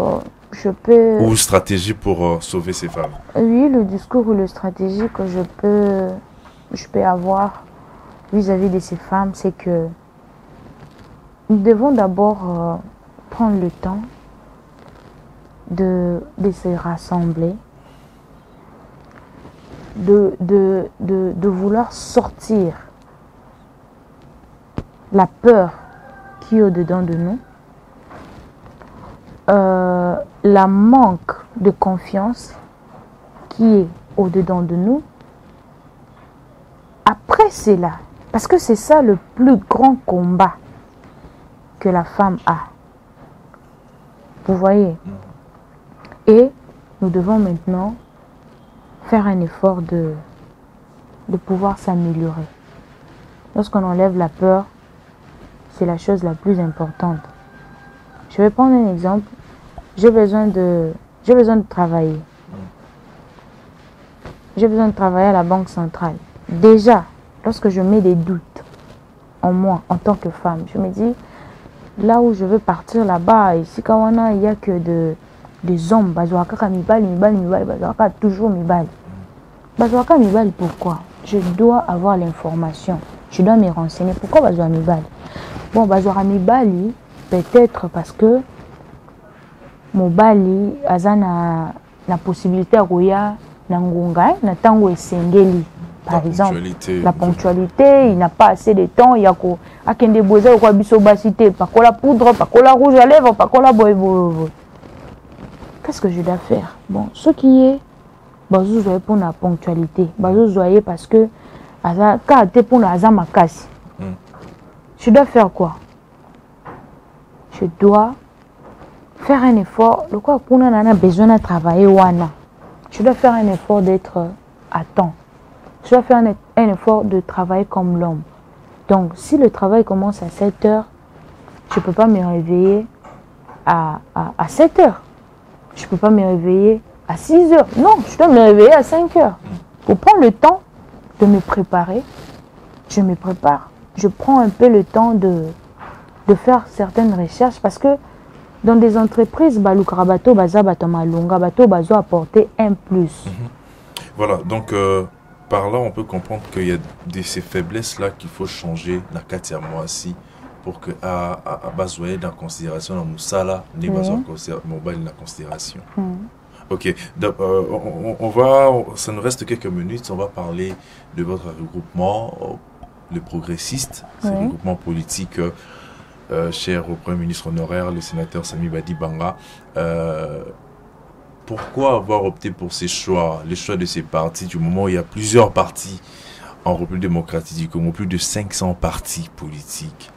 je peux... Ou stratégie pour sauver ces femmes. Oui, le discours ou la stratégie que je peux avoir vis-à-vis de ces femmes, c'est que nous devons d'abord prendre le temps de se rassembler, de vouloir sortir la peur qui est au-dedans de nous, la manque de confiance qui est au-dedans de nous. Après cela, parce que c'est ça le plus grand combat que la femme a. Vous voyez? Et nous devons maintenant faire un effort de pouvoir s'améliorer. Lorsqu'on enlève la peur, c'est la chose la plus importante. Je vais prendre un exemple. J'ai besoin de travailler. J'ai besoin de travailler à la Banque centrale. Déjà, lorsque je mets des doutes en moi, en tant que femme, je me dis, là où je veux partir là-bas, ici, il n'y a que des hommes. Toujours mibali. Pourquoi? Je dois avoir l'information. Je dois me renseigner. Pourquoi Bazoua mibali? Bon, Bazoua mibali, peut-être parce que Mobali a la possibilité de faire Nangonga, na tango esengeli. Par exemple, la ponctualité, il n'a pas assez de temps, il y a akende boza ko biso basité, pas la poudre, pas la rouge à lèvres, pas la boy. Qu'est-ce que je dois faire? Bon, ce qui est bazou zoye pour la ponctualité, bazou zoye parce que quand tu pour la zamakasi. Je dois faire quoi? Je dois faire un effort, le quoi pour on a besoin de travailler wana. Je dois faire un effort d'être à temps. Je dois faire un effort de travailler comme l'homme. Donc, si le travail commence à 7 heures, je ne peux pas me réveiller à 7 heures. Je ne peux pas me réveiller à 6 heures. Non, je dois me réveiller à 5 heures. Pour prendre le temps de me préparer, je me prépare. Je prends un peu le temps de faire certaines recherches parce que dans des entreprises, Balukrabato, Baza, Batomalunga, Bato, Bazo apporter un plus. Voilà, donc par là, on peut comprendre qu'il y a ces faiblesses-là qu'il faut changer la Katia Moassi pour que à Bazoé dans considération dans Moussala, ne Bazoé mobile dans considération. Ok, donc, ça nous reste quelques minutes, on va parler de votre regroupement, le progressiste, c'est un regroupement politique. Cher au Premier ministre honoraire, le sénateur Sami Badi Banga, pourquoi avoir opté pour ces choix, les choix de ces partis, du moment où il y a plusieurs partis en République démocratique du Congo, plus de 500 partis politiques?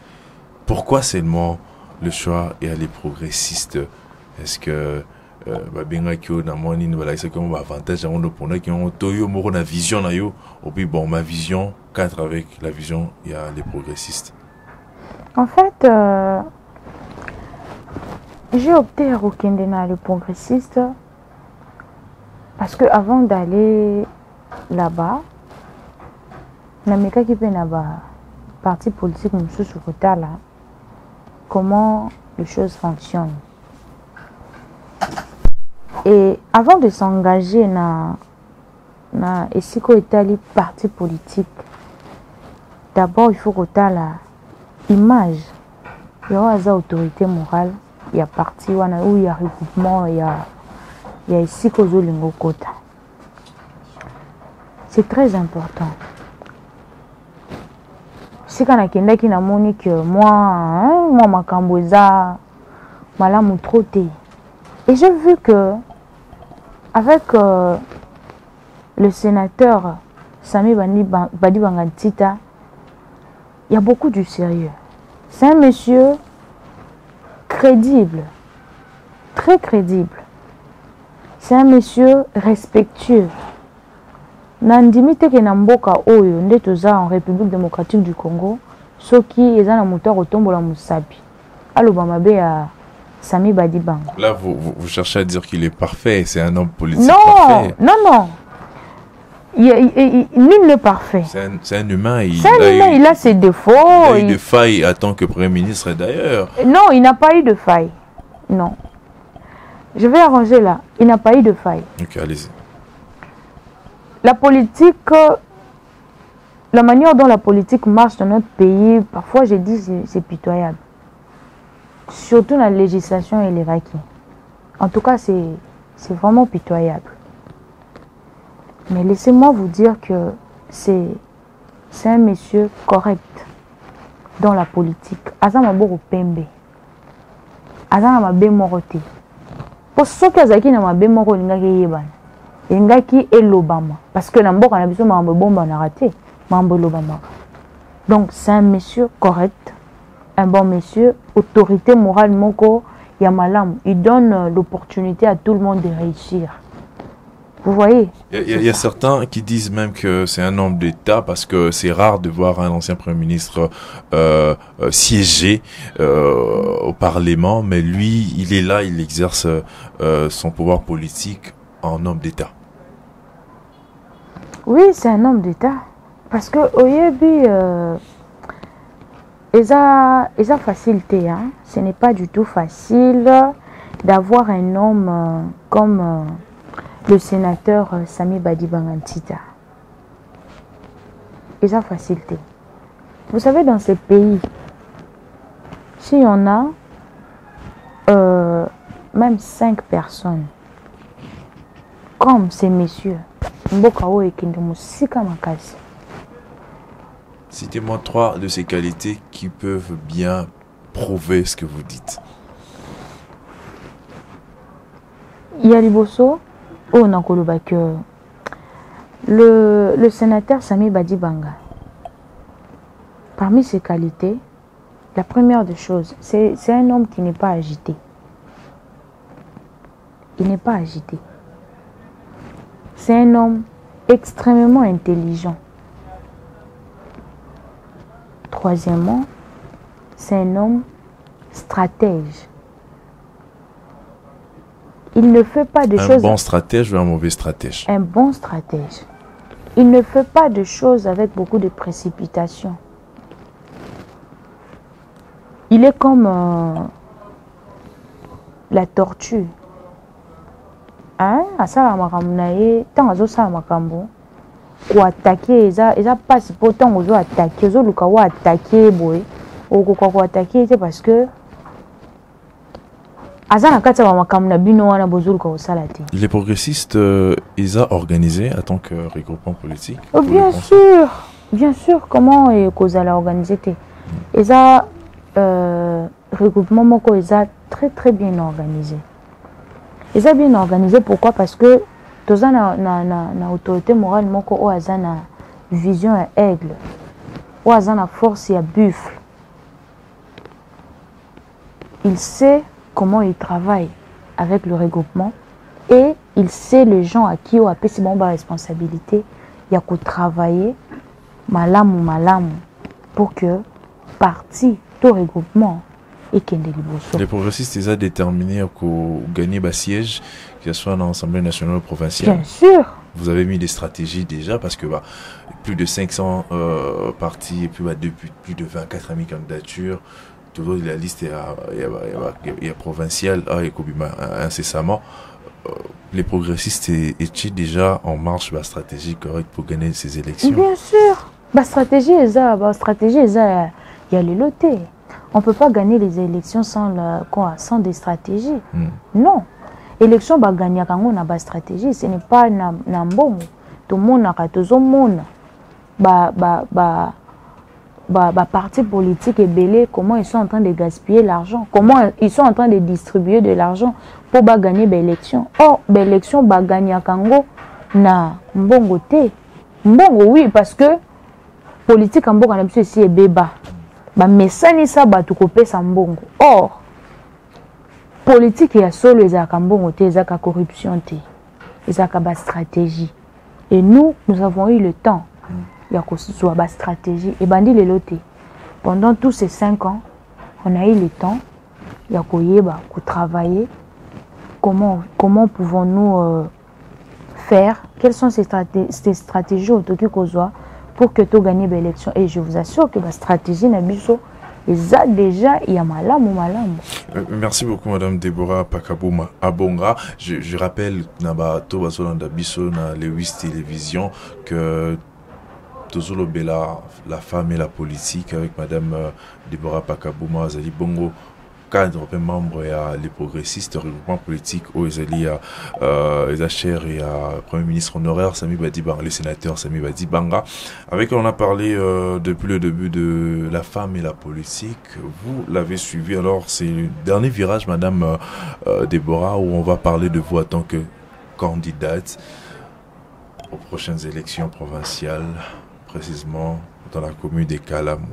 Pourquoi seulement le choix est à les progressistes? Est-ce que Benga Kyo Namoni nous va comme avantage à mon opponent qui ont toyo moro na vision na yo, ou puis bon ma vision cadre avec la vision il y a les progressistes. En fait, j'ai opté à Rokende na le progressiste parce que avant d'aller là-bas, nameka qui peut na parti politique monsieur Soukota là, comment les choses fonctionnent. Et avant de s'engager na Esiko Italie parti politique, d'abord il faut que la image, il y a une autorité morale, il y a parti où il y a regroupement, il y a Esiko Zolingo Kota. C'est très important. Si quand on a qui n'a moni que moi ma camboza, malamu trop té. Et j'ai vu que avec le sénateur Sami Badi Bangantita, il y a beaucoup du sérieux. C'est un monsieur crédible, très crédible. C'est un monsieur respectueux. Nandimi teke na mboka oyo nde toza en République démocratique du Congo, soki eza na moto akotombola musabi. Aloba mabe ya Sami Badibanga. Là, vous cherchez à dire qu'il est parfait, c'est un homme politique non, parfait. Non, non. Nul n'est parfait. C'est un humain. Il a ses défauts. Il a eu des failles en tant que Premier ministre d'ailleurs. Non, il n'a pas eu de faille. Non. Je vais arranger là. Il n'a pas eu de faille. Ok, allez-y. La politique, la manière dont la politique marche dans notre pays, parfois je dis c'est pitoyable. Surtout la législation et les requis. En tout cas, c'est vraiment pitoyable. Mais laissez-moi vous dire que c'est un monsieur correct dans la politique. Azama boko pembe. Azama mabe morote. Pour ceux qui azaki na mabe moro lingaki yebana. Lingaki elobama. Parce que na mboka na biso mambo bomba na raté. Mambo elobama. Donc c'est un monsieur correct. Un bon monsieur. Autorité morale moko yamalam. Il donne l'opportunité à tout le monde de réussir. Vous voyez? Il y a certains qui disent même que c'est un homme d'État parce que c'est rare de voir un ancien Premier ministre siéger au Parlement, mais lui, il est là, il exerce son pouvoir politique en homme d'État. Oui, c'est un homme d'État. Parce que Oyebi, ils ont facilité. Hein? Ce n'est pas du tout facile d'avoir un homme comme... le sénateur Sami Badibanga Ntita. Ils ont facilité. Vous savez, dans ces pays, si on a même 5 personnes, comme ces messieurs, citez-moi 3 de ces qualités qui peuvent bien prouver ce que vous dites. Yaliboso, oh, que le sénateur Sami Badibanga, parmi ses qualités, la première des choses, c'est un homme qui n'est pas agité. Il n'est pas agité. C'est un homme extrêmement intelligent. Troisièmement, c'est un homme stratège. Il ne fait pas de choses... Un bon stratège ou un mauvais stratège? Un bon stratège. Il ne fait pas de choses avec beaucoup de précipitation. Il est comme la tortue. Hein? Asala makamnaye, tant azo sa makambo, ou attaquer, ils passe pour tant ozo attaquer, ozo luka ou attaquer boy, ou quoi attaquer, c'est parce que les progressistes, ils ont organisé en tant que regroupement politique? Oh, bien sûr, comment ils ont organisé? Ils ont regroupement, ils ont très bien organisé. Ils ont bien organisé, pourquoi? Parce que tous na autorité morale, ils ont une vision à aigle, ils ont une force à buffle. Il sait comment il travaille avec le regroupement et il sait les gens à qui on a payé la responsabilité. Il y a qu'à travailler malam pour que parti tout regroupement et qu'il y ait des Les progressistes, ils ont déterminé qu'on gagne le siège, que ce soit dans l'Assemblée nationale ou provinciale. Bien sûr. Vous avez mis des stratégies déjà parce que plus de 500 partis et puis depuis plus de 24 000 candidatures. Toujours la liste est provinciale et incessamment. Les progressistes étaient déjà en marche la stratégie correcte pour gagner ces élections. Bien sûr. La stratégie, il y a les lotés. On ne peut pas gagner les élections sans des stratégies. Non. Élection, va gagner quand on a une stratégie. Ce n'est pas un bon. Tout le monde a tout le monde. Partis politiques et belés, comment ils sont en train de gaspiller l'argent, comment ils sont en train de distribuer de l'argent pour gagner l'élection. Or, l'élection va gagner à Congo na mbongo te. Mbongo oui, parce que politique en mboka na biso ici ebeba ba mesani sa batu kopesa mbongo. Or politique ya solo ezaka mbongo te, ezaka corruption te, ezaka ba stratégie. Et nous avons eu le temps ya koswa ba stratégie et bandi lelo te. Pendant tous ces 5 ans, on a eu le temps ya koyeba ko travailler. Comment pouvons-nous faire? Quelles sont ces stratégies autour kozwa pour que tu gagnes l'élection? Et je vous assure que la stratégie n'a biso eza déjà ya malamu. Merci beaucoup Madame Deborah Pakabouma Abonga. Je rappelle naba to bazolanda biso na Lewis Télévision que Tozolo Bella, la femme et la politique avec Madame Deborah Pakabouma Zali Bongo, cadre membre et les progressistes, regroupement politique au Ezali Ezacher et Premier ministre honoraire Sami Badibanga, le sénateur Sami Badibanga, avec qui on a parlé depuis le début de la femme et la politique. Vous l'avez suivi, alors c'est le dernier virage Madame Deborah, où on va parler de vous en tant que candidate aux prochaines élections provinciales, précisément dans la commune de Kalamu.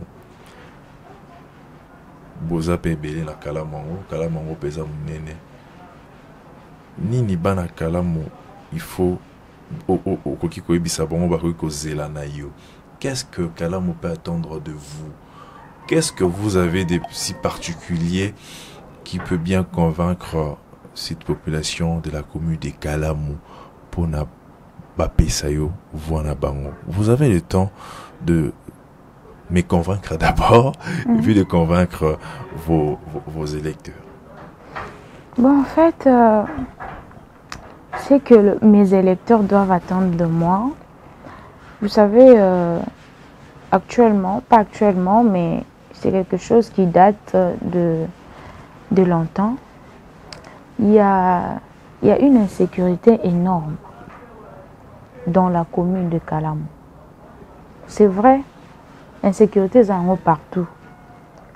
Boza pebele na Kalamango pesa munene. Nini bana Kalamu, il faut koki koyebisa bango bakoki kozela na yo. Qu'est-ce que Kalamu peut attendre de vous? Qu'est-ce que vous avez de si particulier qui peut bien convaincre cette population de la commune de Kalamu pour na bapesa yo voana bango? Vous avez le temps de me convaincre d'abord, et puis de convaincre vos électeurs. Bon, en fait, c'est que mes électeurs doivent attendre de moi. Vous savez, actuellement, pas actuellement, mais c'est quelque chose qui date de longtemps. Il y a une insécurité énorme dans la commune de Kalamu. C'est vrai. Insécurité ça en partout,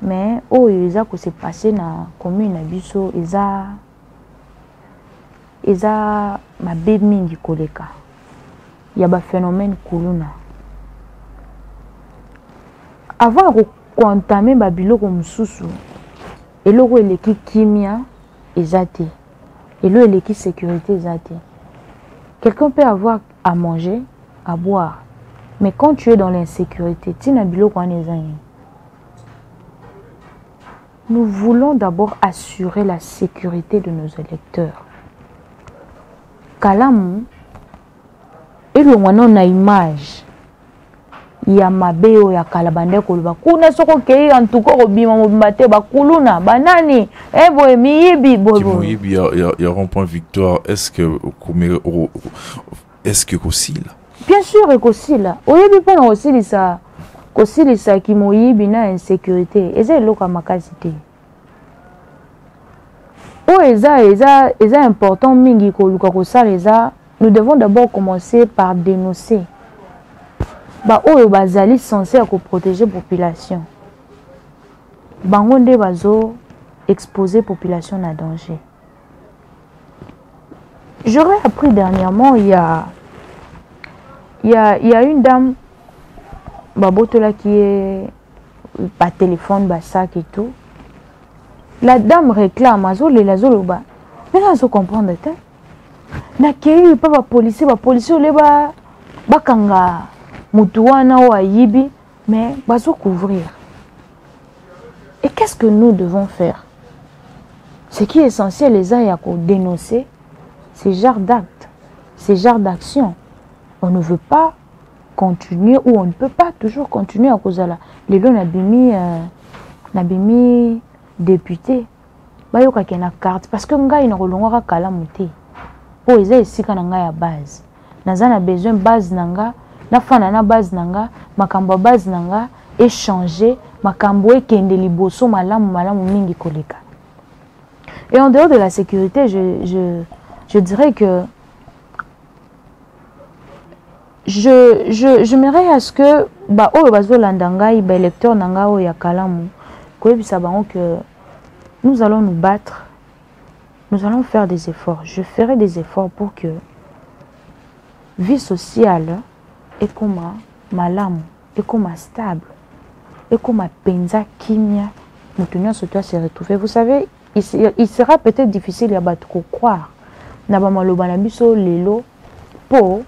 mais oh ils a que c'est passé na commune abiso ils a ma mingi koleka il y a ba phénomène kuluna avant de contaminer ba biloko mususu eloko eleki kimia ezate elo eleki sécurité ezate. Quelqu'un peut avoir à manger, à boire. Mais quand tu es dans l'insécurité, nous voulons d'abord assurer la sécurité de nos électeurs. Kalamu, et le moment on a image, il y a mabeo ya kalabande koluba. Kuna soko kei en tout cas obima mobate ba kuluna banani boy miyibi boy. Il y a rond-point victoire. Est-ce que aussi là? Bien sûr, aussi là. Oyebi pas aussi ça. Aussi ça qui moyibi na insécurité. Eza loka makasité. O eza important mingi ko luka ko ça. Nous devons d'abord commencer par dénoncer. Ba oyo bazali censé ko protéger population. Bangonde bazo exposer population à danger. J'aurais appris dernièrement il y a une dame babotola qui est par téléphone ba sac et tout. La dame réclame azole la zoloba. Mais là je comprendre te. Na kei pas ba policier leba bakanga mutuana wa yibi mais bazo couvrir. Et qu'est-ce que nous devons faire? Ce qui est essentiel les a pour dénoncer ces genres d'actes, ces genres d'actions. On ne veut pas continuer ou on ne peut pas toujours continuer à cause de la. Les lois n'abimi député. Bayoka qui na carte parce que nga ina kolongwa kala muté. Po eza esika na nga ya base. Naza na besoin base nanga, na fana na base nanga, makambo base nanga échanger, makambo ekende liboso malamu mingi koleka. Et en dehors de la sécurité, je dirais que j'aimerais à ce que ba oyo bazolanda ngai ba électeur nanga oyo ya Kalamu koyebisa bango que nous allons nous battre, nous allons faire des efforts. Je ferai des efforts pour que vie sociale et comme malamu et comme stable, et comme penza kimia, nous surtout à se retrouver. Vous savez, il sera peut-être difficile à battre croire. Na ba maloba na biso lelo po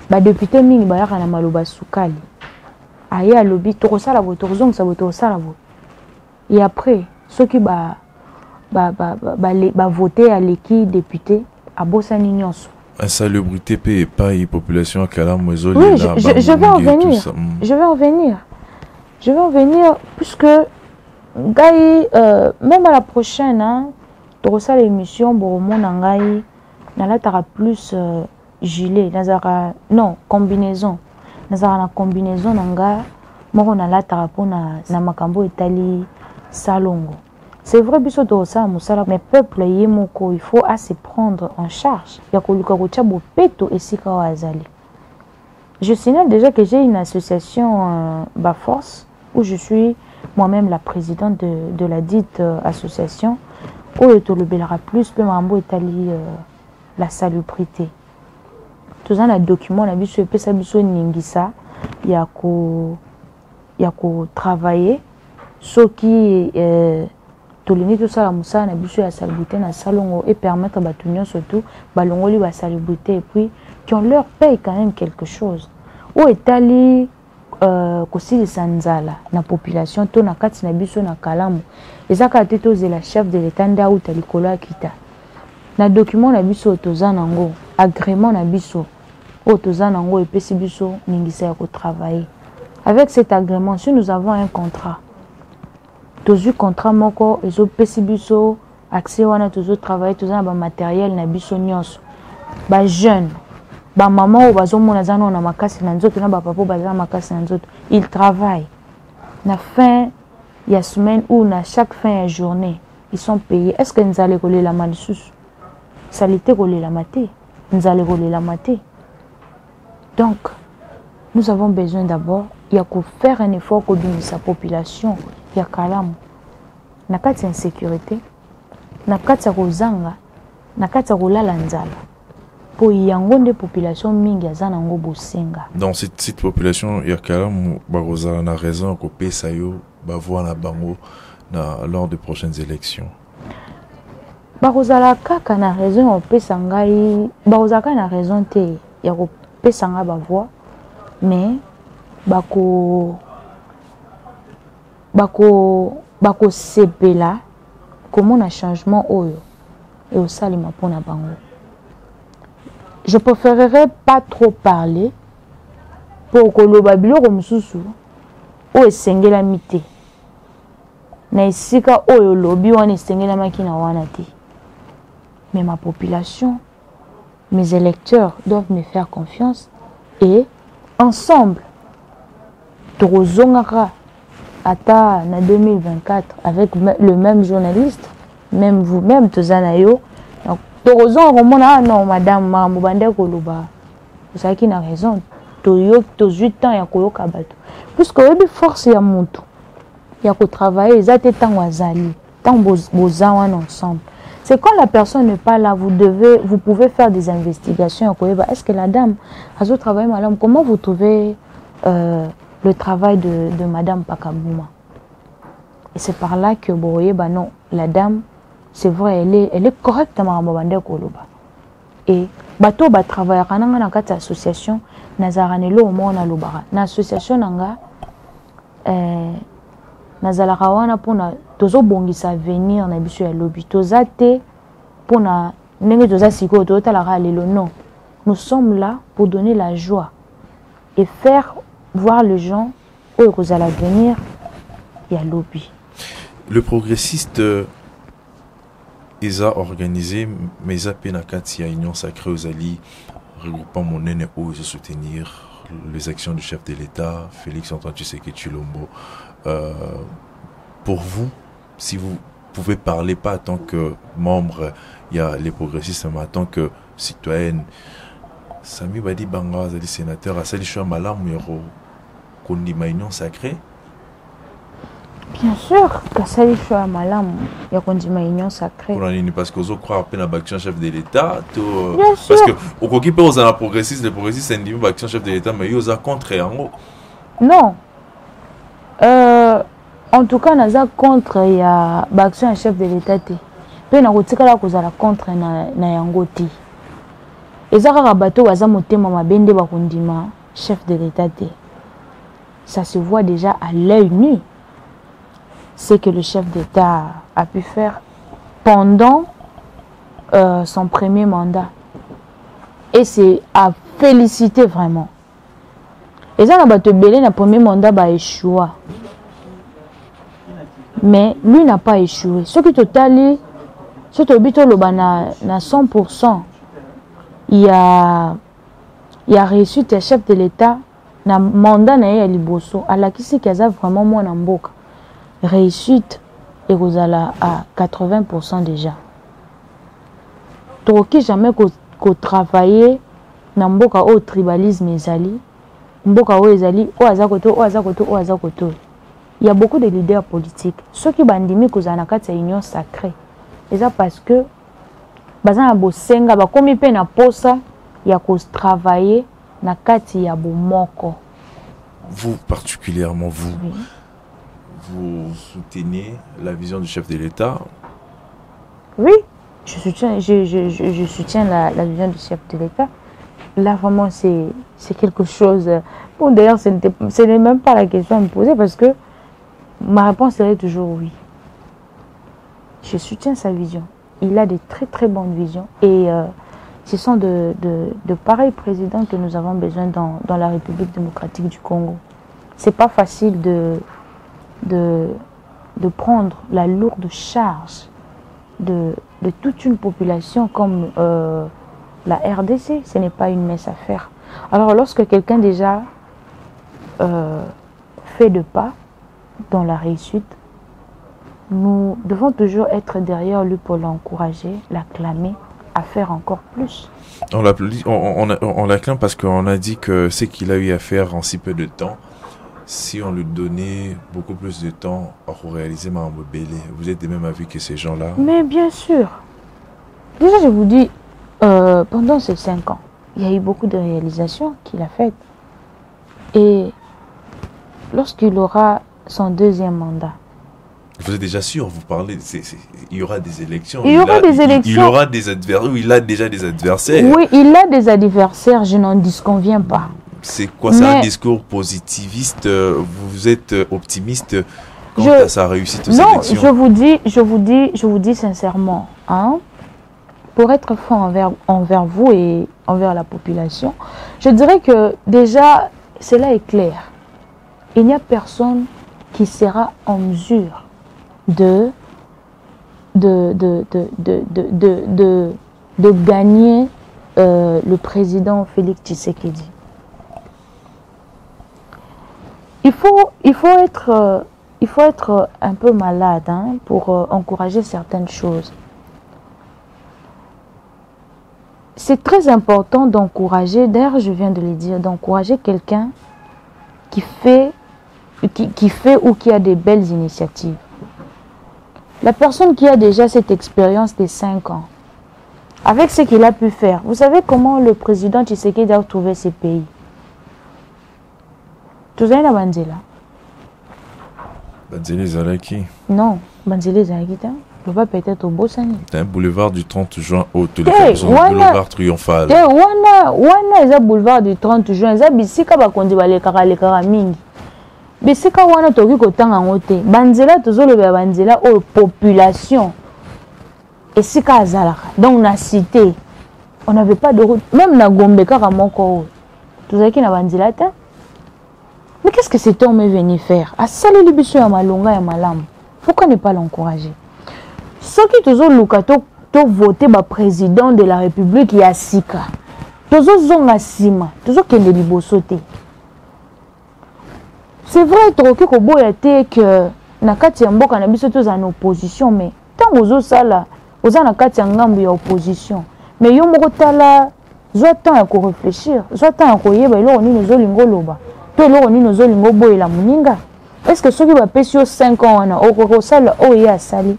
ba député mingi ba yaka na maloba sukali. Aye alobi to sala bo to zong sa bo to sala bo. Et après ceux qui ba voter à l'équipe député à Bossani Nyonso. Insalubrité paye pas y population à Kalam. Oui, je vais en venir. Je vais en venir puisque Gaï, même à la prochaine, hein, tu ça l'émission, bon, mon angaï, n'a t'aura plus gilet, non, combinaison. N'a la combinaison nanga, moi on a la tarapona, na makambo itali salongo. C'est vrai, biso do ça, musala, mais peuple yemoko, il faut assez prendre en charge. Ya koluka kocha bo peto esika wa azali. Je signale déjà que j'ai une association Baforce où je suis moi-même la présidente de la dite association où il te le belera plus le mambo itali la salubrité. Tout ça un document la biso epesa biso ningisa ya ko travailler ce qui tolini tout ça la musa na biso ya salubrité na salongo et permettre ba tunyo surtout balongoli ba salubrité et puis qui on leur paye quand même quelque chose. Où etali kosilisa nzala na population to na kati na biso na kalamu ezaka te tozela chef de l'état nda uta likolo akita na document na biso toza nango agrément na biso o toza nango epesi biso ningisa ya ko travailler avec cet agrément. Si nous avons un contrat tozu contrat moko ezopesi biso accès wana tozo travailler toza na ba matériel na biso nyonso ba jeune ba maman ou bazomona zano na makasi na nzoto na ba papa bazana makasi na nzoto ils travaillent na fin ya semaine ou na chaque fin de journée ils sont payés. Est-ce que nous allons coller la malisusu salité coller la maté nous allons coller la maté. Donc nous avons besoin d'abord il y a qu'à faire un effort pour donner sa population ya kalamu na kati ya insécurité na kati ya kozanga na kati ya kolala nzala. Pour y avoir des populations mingi azanango bosenga. Dans cette population il y a quand même na raison ko pesa yo ba voir na bango lors des prochaines élections. Barozala kaka na raison on pesa ngai barozaka na raison te ya ko pesa nga ba voix mais bako sepela comment na changement oyo et au salima pona bango. Je préférerais pas trop parler pour que le babilo comme susu o esengela mité na isika oyo lobi wana esengela makina wana te. Mais ma population, mes électeurs doivent me faire confiance et ensemble tozongaka ata na 2024 avec le même journaliste, même vous-même tozanayo. Non, madame, maman, bande koloba. Vous savez qu'il a raison. Toyo, 8 ans, il y a koyoka bato. Puisque il y a force ya monto. Il y a qu'au travailler, ils ont tant wazali, tant bozawan ensemble. C'est quand la personne n'est pas là, vous pouvez faire des investigations. Est-ce que la dame a travaillé, madame? Comment vous trouvez le travail de madame Pakabouma? Et c'est par là que vous voyez, non, la dame. C'est vrai, elle est correctement à Koloba. Et bateau ba travailler dans cette association, Nazaranelo au moins na lobara. Na association nanga Nazalarawana pour na tozo bongisa venir na biso ya lobby. Tozate pour na ndenge toza siko totalara lelo non. Nous sommes là pour donner la joie et faire voir les gens où ils allaient venir ya lobby. Le progressiste ils ont organisé mes appels à Katia Union Sacrée aux alliés, regroupant mon aîné où ils soutenir les actions du chef de l'État, Félix Antoine Tshisekedi Tshilombo. Pour vous, si vous pouvez parler pas en tant que membre, il y a les progressistes, mais en tant que citoyenne, Sami Badi Banga, sénateur, à Sali Choua Malam, Kondima Union Sacrée. Bien sûr, Kassali Choua Malam, il y a Kondima Union Sacrée. Parce que vous croyez à l'action chef de l'État. Bien sûr. Parce que au coquille peut aux progressistes, les progressistes c'est une action chef de l'État, mais ils ont contre en haut. Non. En tout cas, naza contre ya l'action chef de l'État. Pe na kotikala kozala contre na yango te. Ezaka rabato waza motema mabende bakondima chef de l'État. Ça se voit déjà à l'œil nu. C'est que le chef d'État a pu faire pendant son premier mandat. Et c'est à féliciter vraiment. Et ça, le premier mandat a échoué. Mais lui n'a pas échoué. Ce qui total, ce qui na 100%, il a réussi le chef de l'État na mandat na ya liboso. Alors qui c'est qu'il a vraiment moins en boca. Réussite et vous allez à 80% déjà. Troquer jamais qu'on travailler dans mboka au tribalisme ezali, mboka o ezali o azakoto o azakoto o azakoto. Il y a beaucoup de leaders politiques. Ceux qui bandimi kozana kati ya union sacrée. Et ça parce que bazana bosenga ba komi pe na posa ya ko travailler na kati ya bomoko. Vous particulièrement vous. Oui. Vous soutenez la vision du chef de l'État? Oui, je soutiens la vision du chef de l'État. Là, vraiment, c'est quelque chose... Bon, d'ailleurs, ce n'est même pas la question à me poser parce que ma réponse serait toujours oui. Je soutiens sa vision. Il a de très très bonnes visions. Et ce sont de pareils présidents que nous avons besoin dans la République démocratique du Congo. Ce n'est pas facile de prendre la lourde charge de toute une population comme la RDC. Ce n'est pas une mince affaire. Alors lorsque quelqu'un déjà fait de pas dans la réussite, nous devons toujours être derrière lui pour l'encourager, l'acclamer à faire encore plus. On l'acclame parce qu'on a dit que ce qu'il a eu à faire en si peu de temps, si on lui donnait beaucoup plus de temps pour réaliser Mambo Bélé, vous êtes de même avis que ces gens-là? Mais bien sûr. Déjà, je vous dis, pendant ces 5 ans, il y a eu beaucoup de réalisations qu'il a faites. Et lorsqu'il aura son 2e mandat, vous êtes déjà sûr, vous parlez, il y aura des élections. Il y aura des élections. Il aura des adversaires, il a déjà des adversaires. Oui, il a des adversaires, je n'en disconviens pas. C'est quoi ça, un discours positiviste? Vous êtes optimiste quant à sa réussite aux élections? Non, je vous dis sincèrement, hein, pour être franc envers vous et envers la population, je dirais que déjà, cela est clair. Il n'y a personne qui sera en mesure de gagner le président Félix Tshisekedi. Il faut être un peu malade, hein, pour encourager certaines choses. C'est très important d'encourager, d'ailleurs je viens de le dire, d'encourager quelqu'un qui fait ou qui a des belles initiatives. La personne qui a déjà cette expérience des 5 ans, avec ce qu'il a pu faire, vous savez comment le président Tshisekedi a trouvé ces pays? Tout ça, na Banzela. Banzela Zalaki. Non, Banzela Zalaki, ne pas peut-être au Bossani. C'est un boulevard du 30 juin au téléphone, boulevard triomphal. Wana eza boulevard du 30 juin, eza bisika bakondi balekaka mingi. Bisika wana toki kotanga ngote. Banzela tozoloba banzela o population. Esika azalaka. Donc na cité, on n'avait pas de route, même na Gombe kaka moko. Tozaki na banzela ta. Mais qu'est-ce que cet homme est venu faire? À saler les biso ya malonga ya malamu. Pourquoi ne pas l'encourager? Ceux qui tozo luka to voter ba président de la République ya sika. Tozo zonga sima, tozo kende liboso te. C'est vrai troki ko boya te que na kati ya mboka na biso toza en opposition, mais tant ozo sala, oza na kati ya ngambu ya opposition. Mais yo moko tala zo temps ya ko réfléchir, zo temps ya ko yeba eloko nini zo lingo loba. To eloko nini zo lingo boyela muninga. Est-ce que ceux qui va passer 5 ans wana o sala o ya sali?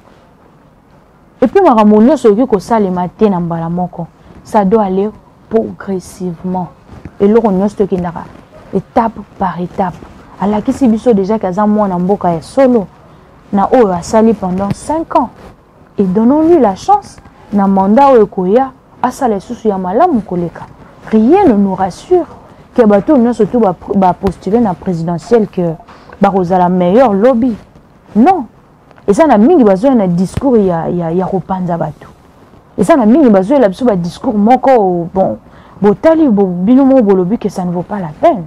Et puis maramonio ceux qui ko sala matin na mbala moko, ça doit aller progressivement. Et l'on ne se étape par étape. alakisi biso déjà kaza mwana mboka ya solo na oyo asali pendant 5 ans et donnons-lui la chance na mandat oyo koya asala susu ya malamu koleka. Rien ne nous rassure que bato nous surtout ba postuler na présidentielle que ba la meilleure lobby. Non. Et ça na mingi bazo na discours ya kopanza bato. Et ça na mingi bazo la biso ba discours moko bon botali bino mo bolobi que ça ne vaut pas la peine.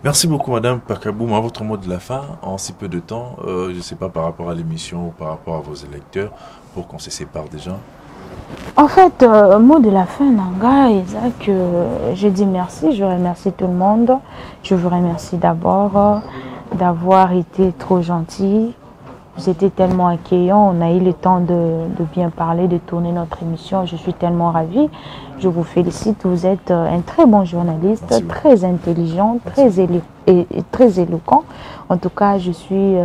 Merci beaucoup, Madame Pakabouma. Votre mot de la fin, en si peu de temps, je ne sais pas par rapport à l'émission ou par rapport à vos électeurs, pour qu'on se sépare déjà. En fait, mot de la fin, Nanga, Isaac, je dis merci, je remercie tout le monde. Je vous remercie d'abord d'avoir été trop gentil. Vous étiez tellement accueillants, on a eu le temps de bien parler, de tourner notre émission. Je suis tellement ravie. Je vous félicite, vous êtes un très bon journaliste, merci, très intelligent, très éloquent. En tout cas, je suis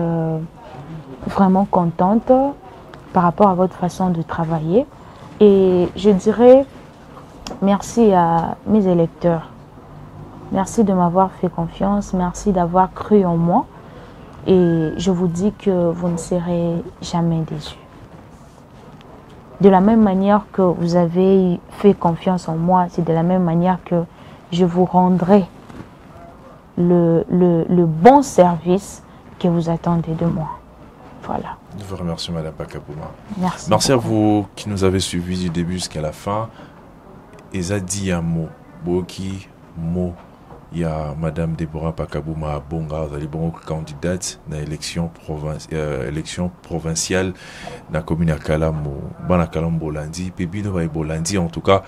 vraiment contente par rapport à votre façon de travailler. Et je dirais merci à mes électeurs. Merci de m'avoir fait confiance, merci d'avoir cru en moi. Et je vous dis que vous ne serez jamais déçus. De la même manière que vous avez fait confiance en moi, c'est de la même manière que je vous rendrai le bon service que vous attendez de moi. Voilà. Je vous remercie, Madame Pakabouma. Merci. Merci beaucoup à vous qui nous avez suivis du début jusqu'à la fin. Ezadi Yamo, Boki, Mo. Il y a Madame Deborah Pakabouma Bonga, vous allez bon candidate dans l'élection provinciale dans la commune à Kalamo, Banakalam Bolandi, Pébino Bolandi. En tout cas,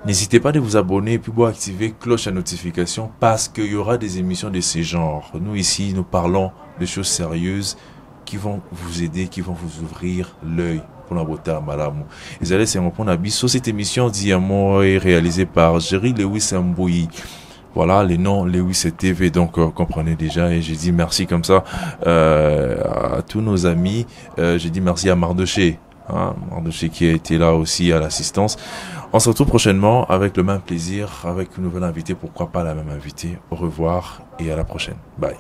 n'hésitez pas à vous abonner et puis à activer cloche à notification parce qu'il y aura des émissions de ce genre. Nous ici, nous parlons de choses sérieuses qui vont vous aider, qui vont vous ouvrir l'œil pour la beauté à Malamu. Et allez, c'est mon point d'avis. Cette émission d'Iamo est réalisée par Jerry Lewis Mbouyi. Voilà, les noms Lewis TV, donc comprenez déjà, et j'ai dit merci comme ça à tous nos amis. J'ai dit merci à Mardoché, Mardoché qui a été là aussi à l'assistance. On se retrouve prochainement avec le même plaisir, avec une nouvelle invitée, pourquoi pas la même invitée. Au revoir et à la prochaine. Bye.